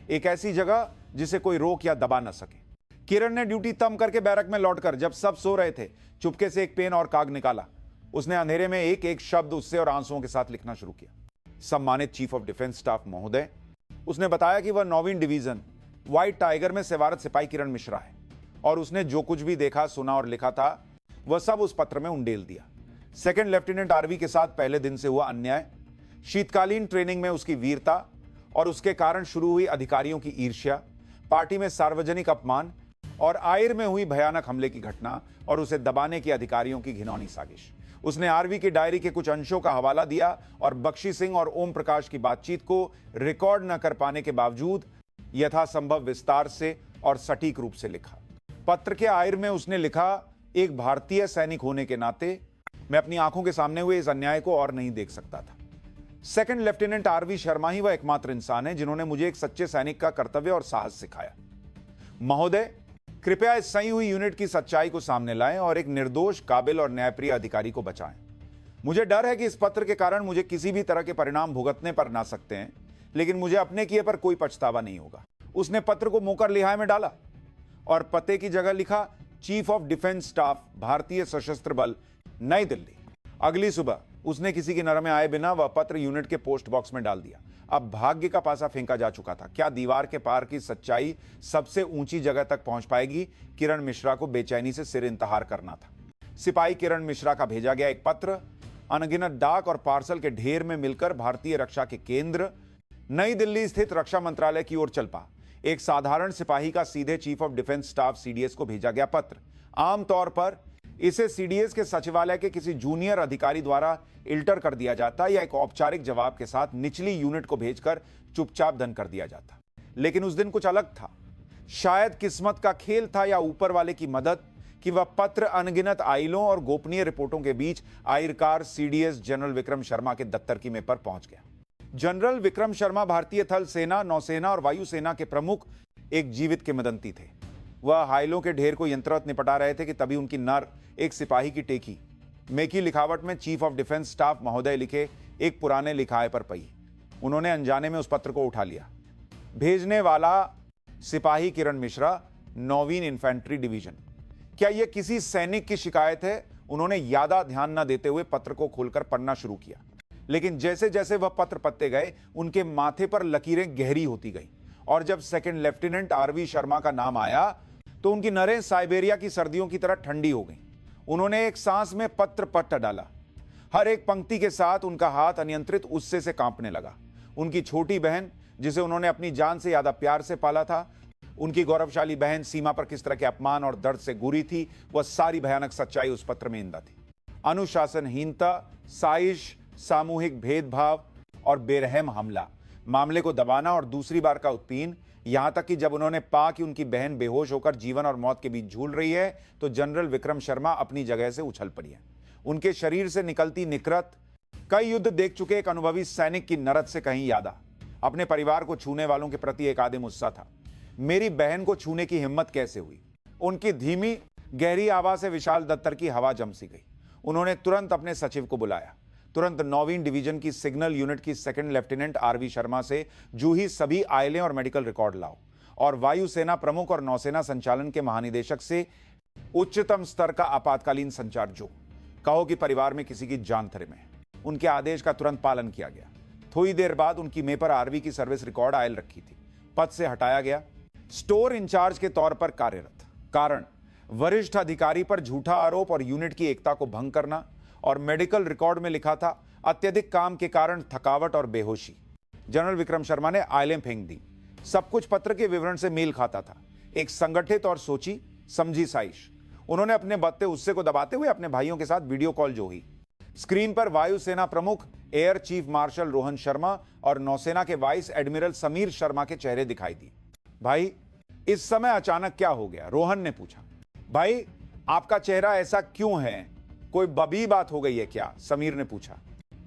[SPEAKER 1] एक ऐसी जगह जिसे कोई रोक या दबा न सके। किरण ने ड्यूटी तम करके बैरक में लौटकर जब सब सो रहे थे, चुपके से एक पेन और काग निकाला। उसने अंधेरे में एक एक शब्द उससे और आंसुओं के साथ लिखना शुरू किया। सम्मानित चीफ ऑफ डिफेंस स्टाफ महोदय, उसने बताया कि वह 9वीं डिवीजन व्हाइट टाइगर में सेवारत सिपाही किरण मिश्रा है और उसने जो कुछ भी देखा, सुना और लिखा था वह सब उस पत्र में उंडेल दिया। सेकंड लेफ्टिनेंट आरवी के साथ पहले दिन से हुआ अन्याय, शीतकालीन ट्रेनिंग में उसकी वीरता और उसके कारण शुरू हुई अधिकारियों की ईर्ष्या, पार्टी में सार्वजनिक अपमान और आयर में हुई भयानक हमले की घटना और उसे दबाने की अधिकारियों की घिनौनी साजिश। उसने आरवी की डायरी के कुछ अंशों का हवाला दिया और बख्शी सिंह और ओम प्रकाश की बातचीत को रिकॉर्ड न कर पाने के बावजूद यथासंभव विस्तार से और सटीक रूप से लिखा। पत्र के आयर में उसने लिखा, एक भारतीय सैनिक होने के नाते मैं अपनी आंखों के सामने हुए इस अन्याय को और नहीं देख सकता था। सेकंड लेफ्टिनेंट आरवी शर्मा ही वह एकमात्र इंसान है जिन्होंने मुझे एक सच्चे सैनिक का कर्तव्य और साहस सिखाया। महोदय, कृपया इस सही हुई यूनिट की सच्चाई को सामने लाएं और एक निर्दोष, काबिल और न्यायप्रिय अधिकारी को बचाएं। मुझे डर है कि इस पत्र के कारण मुझे किसी भी तरह के परिणाम भुगतने पर ना सकते हैं, लेकिन मुझे अपने किए पर कोई पछतावा नहीं होगा। उसने पत्र को मुकर लिहाए में डाला और पते की जगह लिखा, चीफ ऑफ डिफेंस स्टाफ, भारतीय सशस्त्र बल, नई दिल्ली। अगली सुबह उसने किसी की नजर में आए बिना वह पत्र यूनिट के पोस्ट बॉक्स में डाल दिया। अब भाग्य का पासा फेंका जा चुका था। क्या दीवार के पार की सच्चाई सबसे ऊंची जगह तक पहुंच पाएगी? किरण मिश्रा को बेचैनी से सिर इंतहार करना था। सिपाही किरण मिश्रा का भेजा गया एक पत्र अनगिनत डाक और पार्सल के ढेर में मिलकर भारतीय रक्षा के केंद्र नई दिल्ली स्थित रक्षा मंत्रालय की ओर चल पा। एक साधारण सिपाही का सीधे chief of defence staff CDS को भेजा गया पत्र। आमतौर पर इसे सीडीएस के सचिवालय के किसी जूनियर अधिकारी द्वारा इल्टर कर दिया जाता या एक औपचारिक जवाब के साथ निचली यूनिट को भेजकर चुपचाप धन कर दिया जाता। लेकिन उस दिन कुछ अलग था। शायद किस्मत का खेल था या ऊपर वाले की मदद कि वह पत्र अनगिनत आइलों और गोपनीय रिपोर्टों के बीच आयरकार सीडीएस जनरल विक्रम शर्मा के दफ्तर की मेज पर पहुंच गया। जनरल विक्रम शर्मा भारतीय थल सेना, नौसेना और वायुसेना के प्रमुख एक जीवित किंवदंती थे। वह हाइलों के ढेर को यंत्रवत निपटा रहे थे कि तभी उनकी नर एक सिपाही की टेकी मेकी लिखावट में चीफ ऑफ डिफेंस स्टाफ महोदय लिखे एक पुराने लिखाए पर पई। उन्होंने अनजाने में उस पत्र को उठा लिया। भेजने वाला सिपाही किरण मिश्रा, 9वीं इन्फेंट्री डिवीजन। क्या यह किसी सैनिक की शिकायत है? उन्होंने ज्यादा ध्यान न देते हुए पत्र को खोलकर पढ़ना शुरू किया। लेकिन जैसे जैसे वह पत्र पढ़ते गए उनके माथे पर लकीरें गहरी होती गई और जब सेकंड लेफ्टिनेंट आरवी शर्मा का नाम आया तो उनकी नरें साइबेरिया की सर्दियों की तरह ठंडी हो गईं। उन्होंने एक सांस में पत्र पट डाला। हर एक पंक्ति के साथ उनका हाथ अनियंत्रित गुस्से से कांपने लगा। उनकी छोटी बहन, जिसे उन्होंने अपनी जान से ज्यादा प्यार से पाला था, उनकी गौरवशाली बहन सीमा पर किस तरह के अपमान और दर्द से गुरी थी, वह सारी भयानक सच्चाई उस पत्र में इंदा थी। अनुशासनहीनता, साजिश, सामूहिक भेदभाव और बेरहम हमला, मामले को दबाना और दूसरी बार का उत्पीन, यहां तक कि जब उन्होंने पा कि उनकी बहन बेहोश होकर जीवन और मौत के बीच झूल रही है तो जनरल विक्रम शर्मा अपनी जगह से उछल पड़ी है। उनके शरीर से निकलती निकरत कई युद्ध देख चुके एक अनुभवी सैनिक की नरत से कहीं ज्यादा अपने परिवार को छूने वालों के प्रति एक आदिम उत्साह था। मेरी बहन को छूने की हिम्मत कैसे हुई? उनकी धीमी गहरी आवाज से विशाल दफ्तर की हवा जम सी गई। उन्होंने तुरंत अपने सचिव को बुलाया। तुरंत 9वीं डिवीजन की सिग्नल यूनिट की सेकंड लेफ्टिनेंट आरवी शर्मा से जूही सभी आइलें और मेडिकल रिकॉर्ड लाओ और वायुसेना प्रमुख और नौसेना संचालन के महानिदेशक से उच्चतम स्तर का आपातकालीन संचार जो कहो कि परिवार में किसी की जान खतरे में है। उनके आदेश का तुरंत पालन किया गया। थोड़ी देर बाद उनकी मेज पर आरवी की सर्विस रिकॉर्ड आयल रखी थी। पद से हटाया गया, स्टोर इंचार्ज के तौर पर कार्यरत। कारण वरिष्ठ अधिकारी पर झूठा आरोप और यूनिट की एकता को भंग करना और मेडिकल रिकॉर्ड में लिखा था अत्यधिक काम के कारण थकावट और बेहोशी। जनरल विक्रम शर्मा ने आइलें फेंक दी। सब कुछ पत्र के विवरण से मेल खाता था। एक संगठित और सोची समझी साजिश। उन्होंने अपने बढ़ते गुस्से को दबाते हुए अपने भाइयों के साथ वीडियो कॉल जो हुई। स्क्रीन पर वायुसेना प्रमुख air chief marshal Rohan Sharma और नौसेना के वाइस एडमिरल समीर शर्मा के चेहरे दिखाई दिए। भाई, इस समय अचानक क्या हो गया? रोहन ने पूछा। भाई, आपका चेहरा ऐसा क्यों है? कोई बड़ी बात हो गई है क्या? समीर ने पूछा।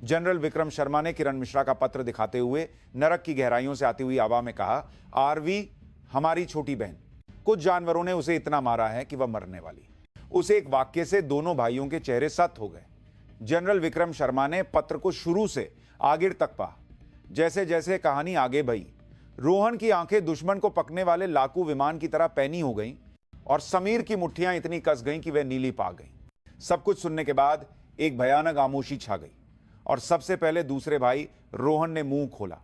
[SPEAKER 1] जनरल विक्रम शर्मा ने किरण मिश्रा का पत्र दिखाते हुए नरक की गहराइयों से आती हुई आवाज में कहा, आरवी हमारी छोटी बहन, कुछ जानवरों ने उसे इतना मारा है कि वह मरने वाली। उस एक वाक्य से दोनों भाइयों के चेहरे सख्त हो गए। जनरल विक्रम शर्मा ने पत्र को शुरू से आखिर तक पढ़ा। जैसे जैसे कहानी आगे बढ़ी, रोहन की आंखें दुश्मन को पकने वाले लाकू विमान की तरह पैनी हो गईं और समीर की मुट्ठियां इतनी कस गईं कि वह नीली पा गईं। सब कुछ सुनने के बाद एक भयानक खामोशी छा गई और सबसे पहले दूसरे भाई रोहन ने मुंह खोला।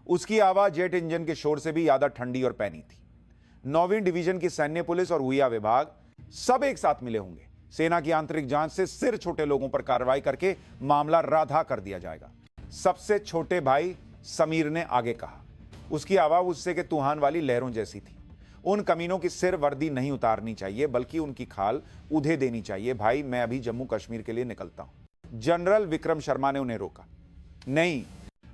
[SPEAKER 1] उसकी आवाज जेट इंजन के शोर से भी ज्यादा ठंडी और पैनी थी। 9वीं डिवीजन की सैन्य पुलिस और हुइया विभाग सब एक साथ मिले होंगे। सेना की आंतरिक जांच से सिर छोटे लोगों पर कार्रवाई करके मामला राधा कर दिया जाएगा। सबसे छोटे भाई समीर ने आगे कहा। उसकी आवाज उससे के तूफान वाली लहरों जैसी थी। उन कमीनों की सिर वर्दी नहीं उतारनी चाहिए, बल्कि उनकी खाल उधे देनी चाहिए। भाई, मैं अभी जम्मू कश्मीर के लिए निकलता हूं। जनरल विक्रम शर्मा ने उन्हें रोका। नहीं,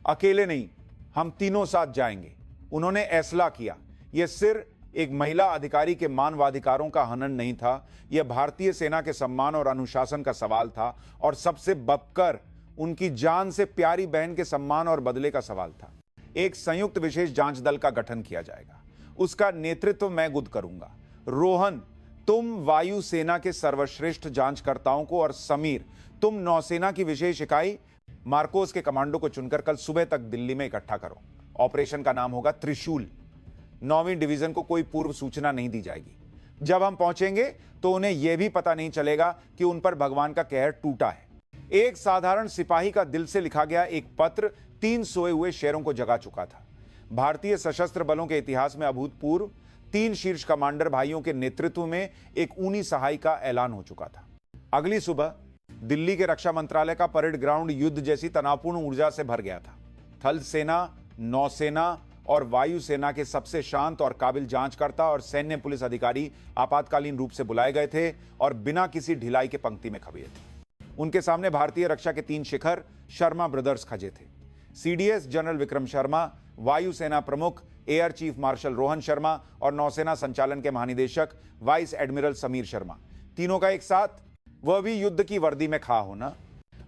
[SPEAKER 1] अकेले नहीं, हम तीनों साथ जाएंगे। उन्होंने ऐसला किया। यह सिर्फ एक महिला अधिकारी के मानवाधिकारों का हनन नहीं था, यह भारतीय सेना के सम्मान और अनुशासन का सवाल था, और सबसे बढ़कर उनकी जान से प्यारी बहन के सम्मान और बदले का सवाल था। एक संयुक्त विशेष जांच दल का गठन किया जाएगा। उसका नेतृत्व मैं खुद करूंगा। रोहन, तुम वायुसेना के सर्वश्रेष्ठ जांचकर्ताओं को, और समीर, तुम नौसेना की विशेष इकाई मार्कोस के कमांडो को चुनकर कल सुबह तक दिल्ली में इकट्ठा करो। ऑपरेशन का नाम होगा त्रिशूल। 9वीं डिवीजन को कोई पूर्व सूचना नहीं दी जाएगी। जब हम पहुंचेंगे तो उन्हें यह भी पता नहीं चलेगा कि उन पर भगवान का कहर टूटा है। एक साधारण सिपाही का दिल से लिखा गया एक पत्र 3 सोए हुए शेरों को जगा चुका था। भारतीय सशस्त्र बलों के इतिहास में अभूतपूर्व 3 शीर्ष कमांडर भाइयों के नेतृत्व में एक ऊनी सहाय का ऐलान हो चुका था। अगली सुबह दिल्ली के रक्षा मंत्रालय का परेड ग्राउंड युद्ध जैसी तनावपूर्ण ऊर्जा से भर गया था। थल सेना, नौसेना और वायुसेना के सबसे शांत और काबिल जांचकर्ता और सैन्य पुलिस अधिकारी आपातकालीन रूप से बुलाए गए थे और बिना किसी ढिलाई के पंक्ति में खड़े थे। उनके सामने भारतीय रक्षा के 3 शिखर शर्मा ब्रदर्स खड़े थे। सीडीएस जनरल विक्रम शर्मा, वायुसेना प्रमुख air chief marshal Rohan Sharma और नौसेना संचालन के महानिदेशक वाइस एडमिरल समीर शर्मा। तीनों का एक साथ, वह भी युद्ध की वर्दी में खड़ा होना,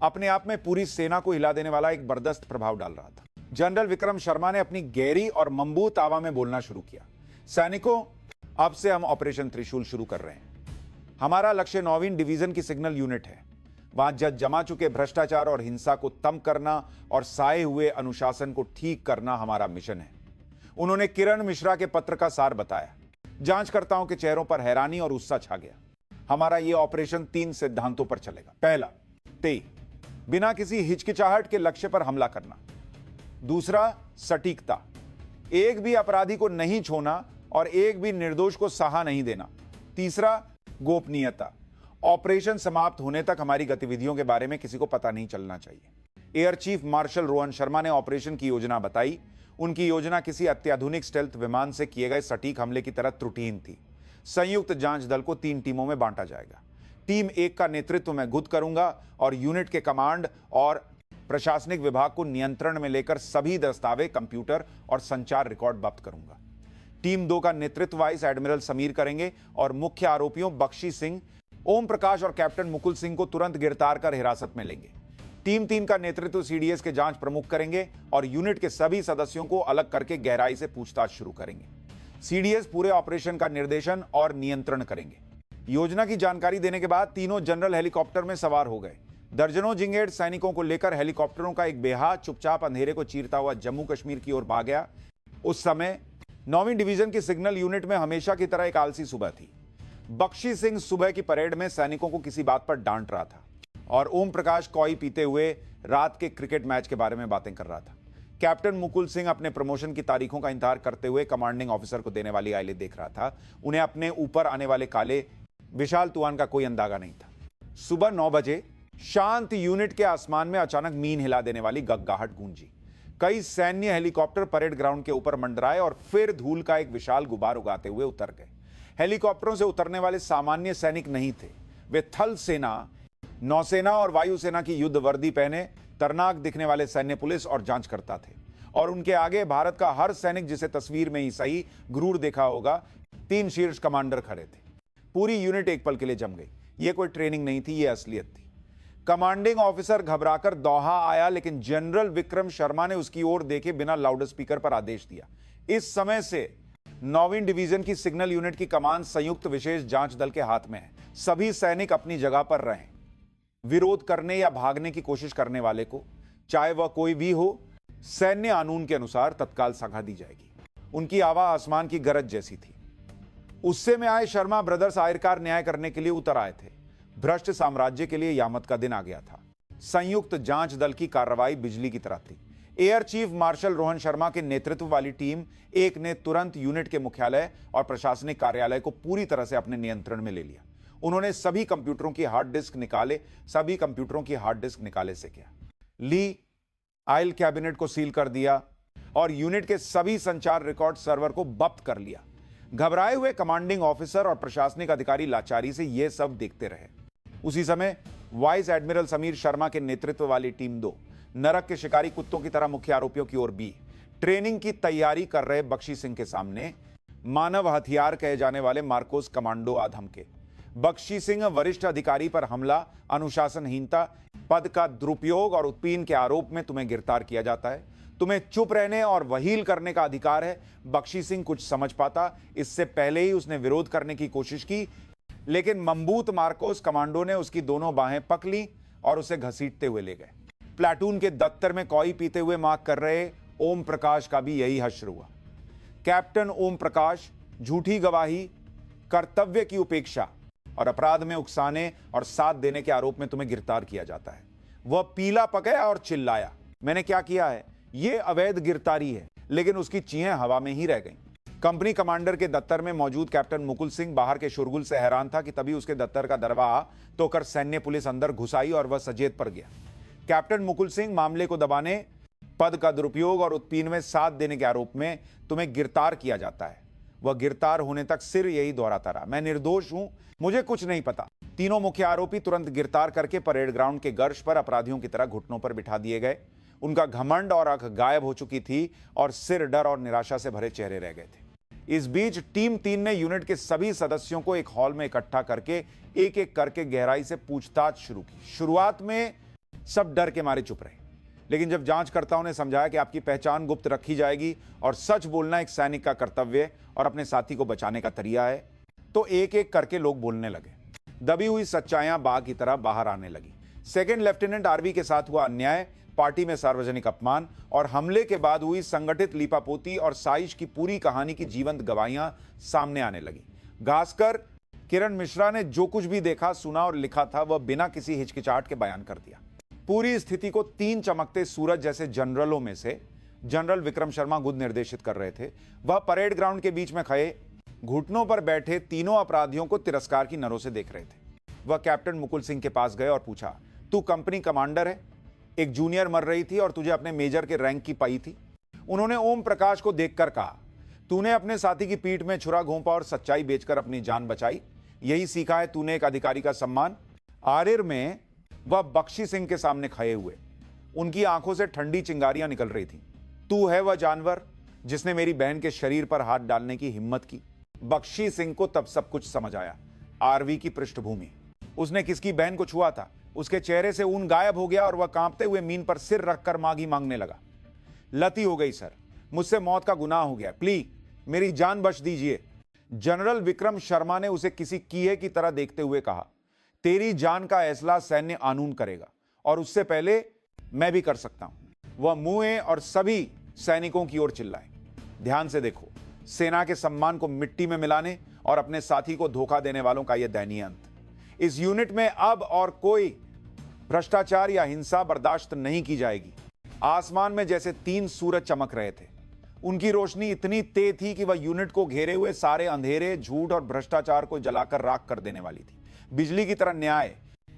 [SPEAKER 1] अपने आप में पूरी सेना को हिला देने वाला एक बर्दाश्त प्रभाव डाल रहा था। जनरल विक्रम शर्मा ने अपनी गहरी और मजबूत आवाज में बोलना शुरू किया। सैनिकों, अब से हम ऑपरेशन त्रिशूल शुरू कर रहे हैं। हमारा लक्ष्य 9वीं डिवीजन की सिग्नल यूनिट है। वहां जमा चुके भ्रष्टाचार और हिंसा को कम करना और साए हुए अनुशासन को ठीक करना हमारा मिशन है। उन्होंने किरण मिश्रा के पत्र का सार बताया। जांचकर्ताओं के चेहरों पर हैरानी और गुस्सा छा गया। हमारा यह ऑपरेशन 3 सिद्धांतों पर चलेगा। पहला, बिना किसी हिचकिचाहट के लक्ष्य पर हमला करना। दूसरा, सटीकता, एक भी अपराधी को नहीं छोड़ना और एक भी निर्दोष को सहा नहीं देना। तीसरा, गोपनीयता, ऑपरेशन समाप्त होने तक हमारी गतिविधियों के बारे में किसी को पता नहीं चलना चाहिए। Air chief marshal Rohan Sharma ने ऑपरेशन की योजना बताई। उनकी योजना किसी अत्याधुनिक स्टेल्थ विमान से किए गए सटीक हमले की तरह त्रुटिहीन थी। संयुक्त जांच दल को 3 टीमों में बांटा जाएगा। टीम 1 का नेतृत्व मैं खुद करूंगा और यूनिट के कमांड और प्रशासनिक विभाग को नियंत्रण में लेकर सभी दस्तावेज, कंप्यूटर और संचार रिकॉर्ड जब्त करूंगा। टीम 2 का नेतृत्व वाइस एडमिरल समीर करेंगे और मुख्य आरोपियों बख्शी सिंह, ओम प्रकाश और कैप्टन मुकुल सिंह को तुरंत गिरफ्तार कर हिरासत में लेंगे। टीम 3 का नेतृत्व सीडीएस के जांच प्रमुख करेंगे और यूनिट के सभी सदस्यों को अलग करके गहराई से पूछताछ शुरू करेंगे। सीडीएस पूरे ऑपरेशन का निर्देशन और नियंत्रण करेंगे। योजना की जानकारी देने के बाद तीनों जनरल हेलीकॉप्टर में सवार हो गए। दर्जनों जिंगेड़ सैनिकों को लेकर हेलीकॉप्टरों का एक बेहा चुपचाप अंधेरे को चीरता हुआ जम्मू कश्मीर की ओर भाग गया। उस समय 9वीं डिवीजन की सिग्नल यूनिट में हमेशा की तरह एक आलसी सुबह थी। बख्शी सिंह सुबह की परेड में सैनिकों को किसी बात पर डांट रहा था और ओम प्रकाश कॉई पीते हुए रात के क्रिकेट मैच के बारे में बातें कर रहा था। कैप्टन मुकुल सिंह अपने प्रमोशन की तारीखों का इंतजार करते हुए कमांडिंग ऑफिसर को देने वाली आइलें देख रहा था। उन्हें अपने ऊपर आने वाले काले विशाल तूफान का कोई अंदाजा नहीं था। सुबह 9 बजे शांत यूनिट के आसमान में अचानक मीन हिला देने वाली गगगाहट गूंजी। कई सैन्य हेलीकॉप्टर परेड ग्राउंड के ऊपर मंडराए और फिर धूल का एक विशाल गुबार उगाते हुए उतर गए। हेलीकॉप्टरों से उतरने वाले सामान्य सैनिक नहीं थे। वे थल सेना, नौसेना और वायुसेना की युद्ध वर्दी पहने तरनाक दिखने वाले सैन्य पुलिस और जांचकर्ता थे और उनके आगे भारत का हर सैनिक, जिसे तस्वीर में ही सही गुरूर देखा होगा, 3 शीर्ष कमांडर खड़े थे। पूरी यूनिट एक पल के लिए जम गई। यह कोई ट्रेनिंग नहीं थी, यह असलियत थी। कमांडिंग ऑफिसर घबराकर दौहा आया, लेकिन जनरल विक्रम शर्मा ने उसकी ओर देखे बिना लाउड स्पीकर पर आदेश दिया। इस समय से 9वीं डिवीजन की सिग्नल यूनिट की कमान संयुक्त विशेष जांच दल के हाथ में है। सभी सैनिक अपनी जगह पर रहें। विरोध करने या भागने की कोशिश करने वाले को, चाहे वह कोई भी हो, सैन्य कानून के अनुसार तत्काल सजा दी जाएगी। उनकी आवाज आसमान की गरज जैसी थी। उससे में आए शर्मा ब्रदर्स आखिरकार न्याय करने के लिए उतर आए थे। भ्रष्ट साम्राज्य के लिए यामत का दिन आ गया था। संयुक्त जांच दल की कार्रवाई बिजली की तरह थी। Air chief marshal Rohan Sharma के नेतृत्व वाली टीम एक ने तुरंत यूनिट के मुख्यालय और प्रशासनिक कार्यालय को पूरी तरह से अपने नियंत्रण में ले लिया। उन्होंने सभी कंप्यूटरों की हार्ड डिस्क निकाले से किया। ली आयल कैबिनेट को सील कर दिया और यूनिट के सभी संचार रिकॉर्ड सर्वर को जब्त कर लिया। घबराए हुए कमांडिंग ऑफिसर और प्रशासनिक अधिकारी लाचारी से यह सब देखते रहे। उसी समय वाइस एडमिरल समीर शर्मा के नेतृत्व वाली टीम 2 नरक के शिकारी कुत्तों की तरह मुख्य आरोपियों की ओर बी। ट्रेनिंग की तैयारी कर रहे बख्शी सिंह के सामने मानव हथियार कहे जाने वाले मार्कोस कमांडो आधम के। बख्शी सिंह वरिष्ठ अधिकारी पर हमला, अनुशासनहीनता, पद का दुरुपयोग और उत्पीड़न के आरोप में तुम्हें गिरफ्तार किया जाता है। तुम्हें चुप रहने और वहील करने का अधिकार है। बख्शी सिंह कुछ समझ पाता, इससे पहले ही उसने विरोध करने की कोशिश की, लेकिन मम्बूत मार्कोस कमांडो ने उसकी दोनों बाहें पकड़ ली और उसे घसीटते हुए ले गए। प्लाटून के दफ्तर में कॉई पीते हुए मार्क कर रहे ओम प्रकाश का भी यही हश्र हुआ। कैप्टन ओम प्रकाश झूठी गवाही, कर्तव्य की उपेक्षा और अपराध में उकसाने और साथ देने के आरोप में तुम्हें गिरफ्तार किया जाता है। वह पीला पकाया और चिल्लाया, मैंने क्या किया है? यह अवैध गिरफ्तारी है। लेकिन उसकी चीखें हवा में ही रह गईं। कंपनी कमांडर के दफ्तर में मौजूद कैप्टन मुकुल सिंह बाहर के शोरगुल से हैरान था कि तभी उसके दफ्तर का दरवाजा तोड़कर सैन्य पुलिस अंदर घुस आई और वह सजेद पर गया। कैप्टन मुकुल सिंह, मामले को दबाने, पद का दुरुपयोग और उत्पीड़न में साथ देने के आरोप में तुम्हें गिरफ्तार किया जाता है। वह गिरफ्तार होने तक सिर यही दोहराता रहा, मैं निर्दोष हूं, मुझे कुछ नहीं पता। तीनों मुख्य आरोपी तुरंत गिरफ्तार करके परेड ग्राउंड के गर्श पर अपराधियों की तरह घुटनों पर बिठा दिए गए। उनका घमंड और आंख गायब हो चुकी थी और सिर डर और निराशा से भरे चेहरे रह गए थे। इस बीच टीम 3 ने यूनिट के सभी सदस्यों को एक हॉल में इकट्ठा करके एक एक करके गहराई से पूछताछ शुरू की। शुरुआत में सब डर के मारे चुप रहे, लेकिन जब जांचकर्ताओं ने समझाया कि आपकी पहचान गुप्त रखी जाएगी और सच बोलना एक सैनिक का कर्तव्य और अपने साथी को बचाने का तरीका है, तो एक एक करके लोग बोलने लगे। दबी हुई सच्चाइयां बाघ की तरह बाहर आने लगी। सेकंड लेफ्टिनेंट आरवी के साथ हुआ अन्याय, पार्टी में सार्वजनिक अपमान और हमले के बाद हुई संगठित लीपापोती और साजिश की पूरी कहानी की जीवंत गवाहियां सामने आने लगी। घासकर किरण मिश्रा ने जो कुछ भी देखा, सुना और लिखा था, वह बिना किसी हिचकिचाहट के बयान कर दिया। पूरी स्थिति को 3 चमकते सूरज जैसे जनरलों में से जनरल विक्रम शर्मा खुद निर्देशित कर रहे थे। वह परेड ग्राउंड के बीच में खड़े घुटनों पर बैठे तीनों अपराधियों को तिरस्कार की नजरों से देख रहे थे। वह कैप्टन मुकुल सिंह के पास गए और पूछा, तू कंपनी कमांडर है? एक जूनियर मर रही थी और तुझे अपने मेजर के रैंक की पाई थी। उन्होंने ओम प्रकाश को देखकर कहा, तूने अपने साथी की पीठ में छुरा घोंपा और सच्चाई बेचकर अपनी जान बचाई। यही सीखा है तूने एक अधिकारी का सम्मान। आरिर में वह बख्शी सिंह के सामने खड़े हुए, उनकी आंखों से ठंडी चिंगारियां निकल रही थी। तू है वह जानवर जिसने मेरी बहन के शरीर पर हाथ डालने की हिम्मत की। बख्शी सिंह को तब सब कुछ समझ आया। आरवी की पृष्ठभूमि, उसने किसकी बहन को छुआ था। उसके चेहरे से ऊन गायब हो गया और वह कांपते हुए मीन पर सिर रखकर मांगी मांगने लगा। लती हो गई सर, मुझसे मौत का गुनाह हो गया, प्लीज मेरी जान बख्श दीजिए। जनरल विक्रम शर्मा ने उसे किसी कीहे की तरह देखते हुए कहा, तेरी जान का फैसला सैन्य कानून करेगा और उससे पहले मैं भी कर सकता हूं। वह मुए और सभी सैनिकों की ओर चिल्लाए, ध्यान से देखो, सेना के सम्मान को मिट्टी में मिलाने और अपने साथी को धोखा देने वालों का यह दयनीय अंत। इस यूनिट में अब और कोई भ्रष्टाचार या हिंसा बर्दाश्त नहीं की जाएगी। आसमान में जैसे 3 सूरज चमक रहे थे। उनकी रोशनी इतनी तेज थी कि वह यूनिट को घेरे हुए सारे अंधेरे, झूठ और भ्रष्टाचार को जलाकर राख कर देने वाली थी। बिजली की तरह न्याय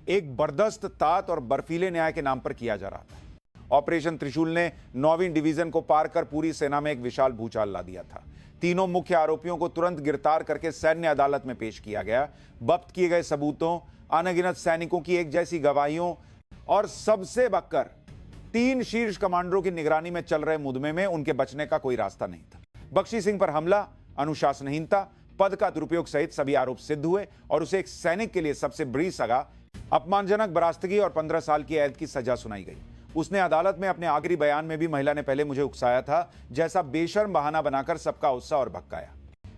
[SPEAKER 1] एक बर्दस्त तात और बर्फीले न्याय के नाम पर किया जा रहा था। ऑपरेशन त्रिशूल ने 9वीं डिवीजन को पार कर पूरी सेना में एक विशाल भूचाल ला दिया था। तीनों मुख्य आरोपियों को तुरंत गिरफ्तार करके सैन्य अदालत में पेश किया गया। जब्त किए गए सबूतों, अनगिनत सैनिकों की एक जैसी गवाहियों और सबसे बढ़कर 3 शीर्ष कमांडरों की निगरानी में चल रहे मुकदमे में उनके बचने का कोई रास्ता नहीं था। बख्शी सिंह पर हमला, अनुशासनहीनता, पद का दुरुपयोग सहित सभी आरोप सिद्ध हुए और उसे एक सैनिक के लिए सबसे बड़ी सजा, अपमानजनक बरास्तगी और 15 साल की कैद की सजा सुनाई गई। उसने अदालत में अपने आखिरी बयान में भी महिला ने पहले मुझे उकसाया था जैसा बेशर्म बहाना बनाकर सबका उत्साह और भड़काया।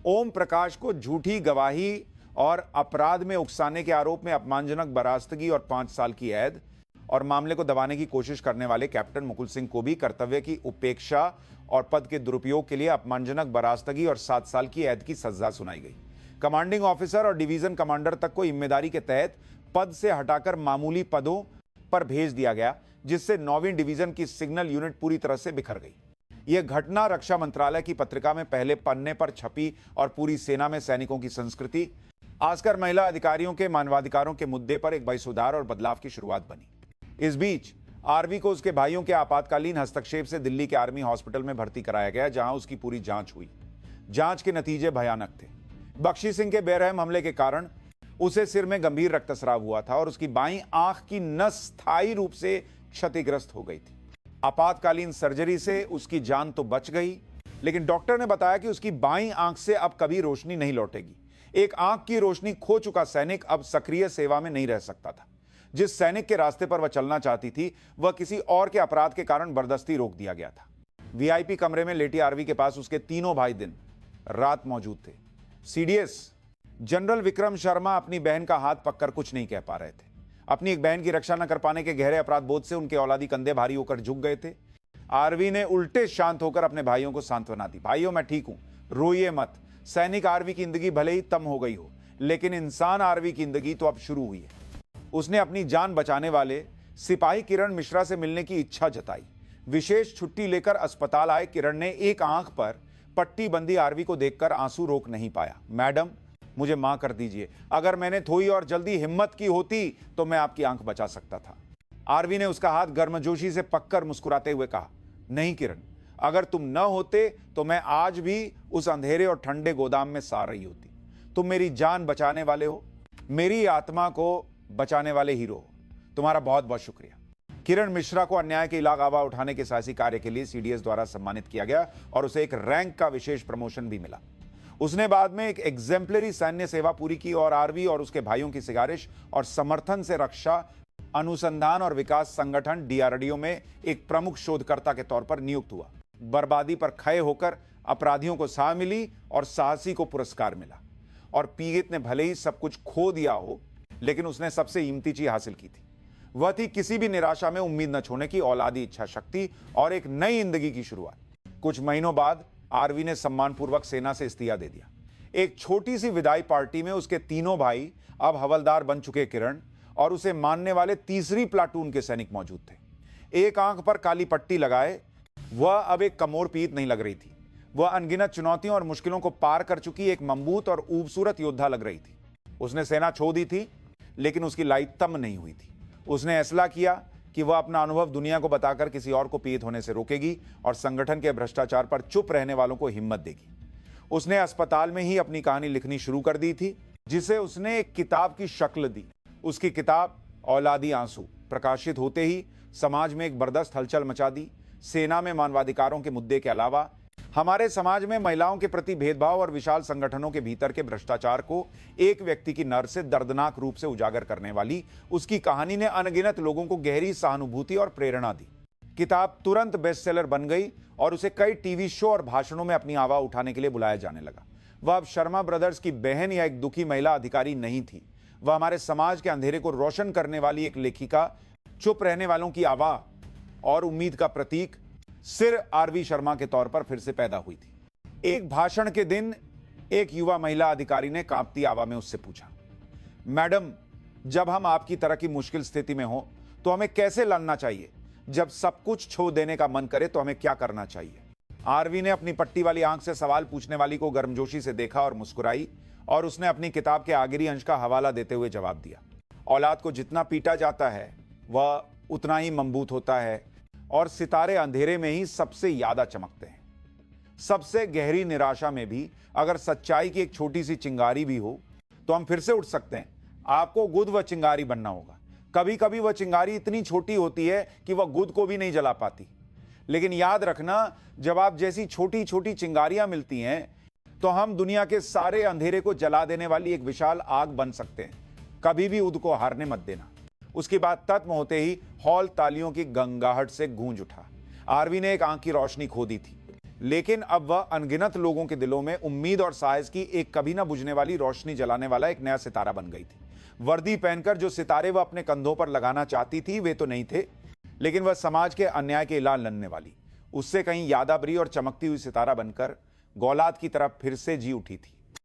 [SPEAKER 1] ओम प्रकाश को झूठी गवाही और अपराध में उकसाने के आरोप में अपमानजनक बरास्तगी और 5 साल की कैद और मामले को दबाने की कोशिश करने वाले कैप्टन मुकुल सिंह को भी कर्तव्य की उपेक्षा और पद के दुरुपयोग के लिए अपमानजनक बरास्तगी और 7 साल की कैद की सजा सुनाई गई। कमांडिंग ऑफिसर और डिवीजन कमांडर तक को जिम्मेदारी के तहत पद से हटाकर मामूली पदों पर भेज दिया गया, जिससे 9वीं डिवीजन की सिग्नल यूनिट पूरी तरह से बिखर गई। यह घटना रक्षा मंत्रालय की पत्रिका में पहले पन्ने पर छपी और पूरी सेना में सैनिकों की संस्कृति, खासकर महिला अधिकारियों के मानवाधिकारों के मुद्दे पर एक बड़ी सुधार और बदलाव की शुरुआत बनी। इस बीच आरवी को उसके भाइयों के आपातकालीन हस्तक्षेप से दिल्ली के आर्मी हॉस्पिटल में भर्ती कराया गया, जहां उसकी पूरी जांच हुई। जांच के नतीजे भयानक थे। बख्शी सिंह के बेरहम हमले के कारण उसे सिर में गंभीर रक्तस्राव हुआ था और उसकी बाईं आंख की नस स्थायी रूप से क्षतिग्रस्त हो गई थी। आपातकालीन सर्जरी से उसकी जान तो बच गई, लेकिन डॉक्टर ने बताया कि उसकी बाईं आंख से अब कभी रोशनी नहीं लौटेगी। एक आंख की रोशनी खो चुका सैनिक अब सक्रिय सेवा में नहीं रह सकता था। जिस सैनिक के रास्ते पर वह चलना चाहती थी, वह किसी और के अपराध के कारण बर्दस्ती रोक दिया गया था। वीआईपी कमरे में लेटी आरवी के पास उसके तीनों भाई दिन रात मौजूद थे। सीडीएस जनरल विक्रम शर्मा अपनी बहन का हाथ पकड़ कुछ नहीं कह पा रहे थे। अपनी एक बहन की रक्षा न कर पाने के गहरे अपराध बोध से उनके औलादी कंधे भारी होकर झुक गए थे। आरवी ने उल्टे शांत होकर अपने भाइयों को सांत्वना दी। भाइयों, मैं ठीक हूं, रोइए मत। सैनिक आरवी की जिंदगी भले ही तम हो गई हो, लेकिन इंसान आरवी की जिंदगी तो अब शुरू हुई है। उसने अपनी जान बचाने वाले सिपाही किरण मिश्रा से मिलने की इच्छा जताई। विशेष छुट्टी लेकर अस्पताल आए किरण ने एक आंख पर पट्टी बंदी आरवी को देखकर आंसू रोक नहीं पाया। मैडम, मुझे मां कर दीजिए। अगर मैंने थोड़ी और जल्दी हिम्मत की होती तो मैं आपकी आंख बचा सकता था। आरवी ने उसका हाथ गर्मजोशी से पककर मुस्कुराते हुए कहा, नहीं किरण, अगर तुम न होते तो मैं आज भी उस अंधेरे और ठंडे गोदाम में सो रही होती। तुम मेरी जान बचाने वाले हो, मेरी आत्मा को बचाने वाले हीरो हो। तुम्हारा बहुत बहुत शुक्रिया। किरण मिश्रा को अन्याय के इलाका उठाने के साहसी कार्य के लिए सीडीएस द्वारा सम्मानित किया गया और उसे एक रैंक का विशेष प्रमोशन भी मिला। उसने बाद में एक एग्जेम्पलरी सैन्य सेवा पूरी की और आरवी और उसके भाइयों की सिफारिश और समर्थन से रक्षा अनुसंधान और विकास संगठन डीआरडीओ में एक प्रमुख शोधकर्ता के तौर पर नियुक्त हुआ। बर्बादी पर खड़े होकर अपराधियों को सजा मिली और साहसी को पुरस्कार मिला। और पीड़ित ने भले ही सब कुछ खो दिया हो, लेकिन उसने सबसे कीमती चीज हासिल की थी। वह थी किसी भी निराशा में उम्मीद न छोड़ने की औलादी इच्छा शक्ति और एक नई जिंदगी की शुरुआत। कुछ महीनों बाद आरवी ने सम्मानपूर्वक सेना से इस्तीफा दे दिया। एक छोटी सी विदाई पार्टी में उसके तीनों भाई, अब हवलदार बन चुके किरण और उसे मानने वाले तीसरी प्लाटून के सैनिक मौजूद थे। एक आंख पर काली पट्टी लगाए वह अब एक कमोर पीत नहीं लग रही थी। वह अनगिनत चुनौतियों और मुश्किलों को पार कर चुकी एक मजबूत और खूबसूरत योद्धा लग रही थी। उसने सेना छोड़ दी थी, लेकिन उसकी लाई तम नहीं हुई थी। उसने फैसला किया कि वह अपना अनुभव दुनिया को बताकर किसी और को पीड़ित होने से रोकेगी और संगठन के भ्रष्टाचार पर चुप रहने वालों को हिम्मत देगी। उसने अस्पताल में ही अपनी कहानी लिखनी शुरू कर दी थी, जिसे उसने एक किताब की शक्ल दी। उसकी किताब औलादी आंसू प्रकाशित होते ही समाज में एक बर्दाश्त हलचल मचा दी। सेना में मानवाधिकारों के मुद्दे के अलावा हमारे समाज में महिलाओं के प्रति भेदभाव और विशाल संगठनों के भीतर के भ्रष्टाचार को एक व्यक्ति की नर से दर्दनाक रूप से उजागर करने वाली उसकी कहानी ने अनगिनत लोगों को गहरी सहानुभूति और प्रेरणा दी। किताब तुरंत बेस्टसेलर बन गई और उसे कई टीवी शो और भाषणों में अपनी आवाज उठाने के लिए बुलाया जाने लगा। वह अब शर्मा ब्रदर्स की बहन या एक दुखी महिला अधिकारी नहीं थी। वह हमारे समाज के अंधेरे को रोशन करने वाली एक लेखिका, चुप रहने वालों की आवाज और उम्मीद का प्रतीक सिर आरवी शर्मा के तौर पर फिर से पैदा हुई थी। एक भाषण के दिन एक युवा महिला अधिकारी ने कांपती आवाज में उससे पूछा, मैडम, जब हम आपकी तरह की मुश्किल स्थिति में हो तो हमें कैसे लड़ना चाहिए? जब सब कुछ छोड़ देने का मन करे तो हमें क्या करना चाहिए? आरवी ने अपनी पट्टी वाली आंख से सवाल पूछने वाली को गर्मजोशी से देखा और मुस्कुराई और उसने अपनी किताब के आखिरी अंश का हवाला देते हुए जवाब दिया, औलाद को जितना पीटा जाता है वह उतना ही मजबूत होता है और सितारे अंधेरे में ही सबसे ज्यादा चमकते हैं। सबसे गहरी निराशा में भी अगर सच्चाई की एक छोटी सी चिंगारी भी हो तो हम फिर से उठ सकते हैं। आपको गुद व चिंगारी बनना होगा। कभी कभी वह चिंगारी इतनी छोटी होती है कि वह गुद को भी नहीं जला पाती, लेकिन याद रखना, जब आप जैसी छोटी छोटी चिंगारियां मिलती हैं तो हम दुनिया के सारे अंधेरे को जला देने वाली एक विशाल आग बन सकते हैं। कभी भी उद को हारने मत देना। उसकी बात खत्म होते ही हॉल तालियों की गंगाहट से गूंज उठा। आरवी ने एक आंख की रोशनी खो दी थी, लेकिन अब वह अनगिनत लोगों के दिलों में उम्मीद और साहस की एक कभी ना बुझने वाली रोशनी जलाने वाला एक नया सितारा बन गई थी। वर्दी पहनकर जो सितारे वह अपने कंधों पर लगाना चाहती थी वे तो नहीं थे, लेकिन वह समाज के अन्याय के इलाज लड़ने वाली, उससे कहीं यादाबरी और चमकती हुई सितारा बनकर गौलाद की तरफ फिर से जी उठी थी।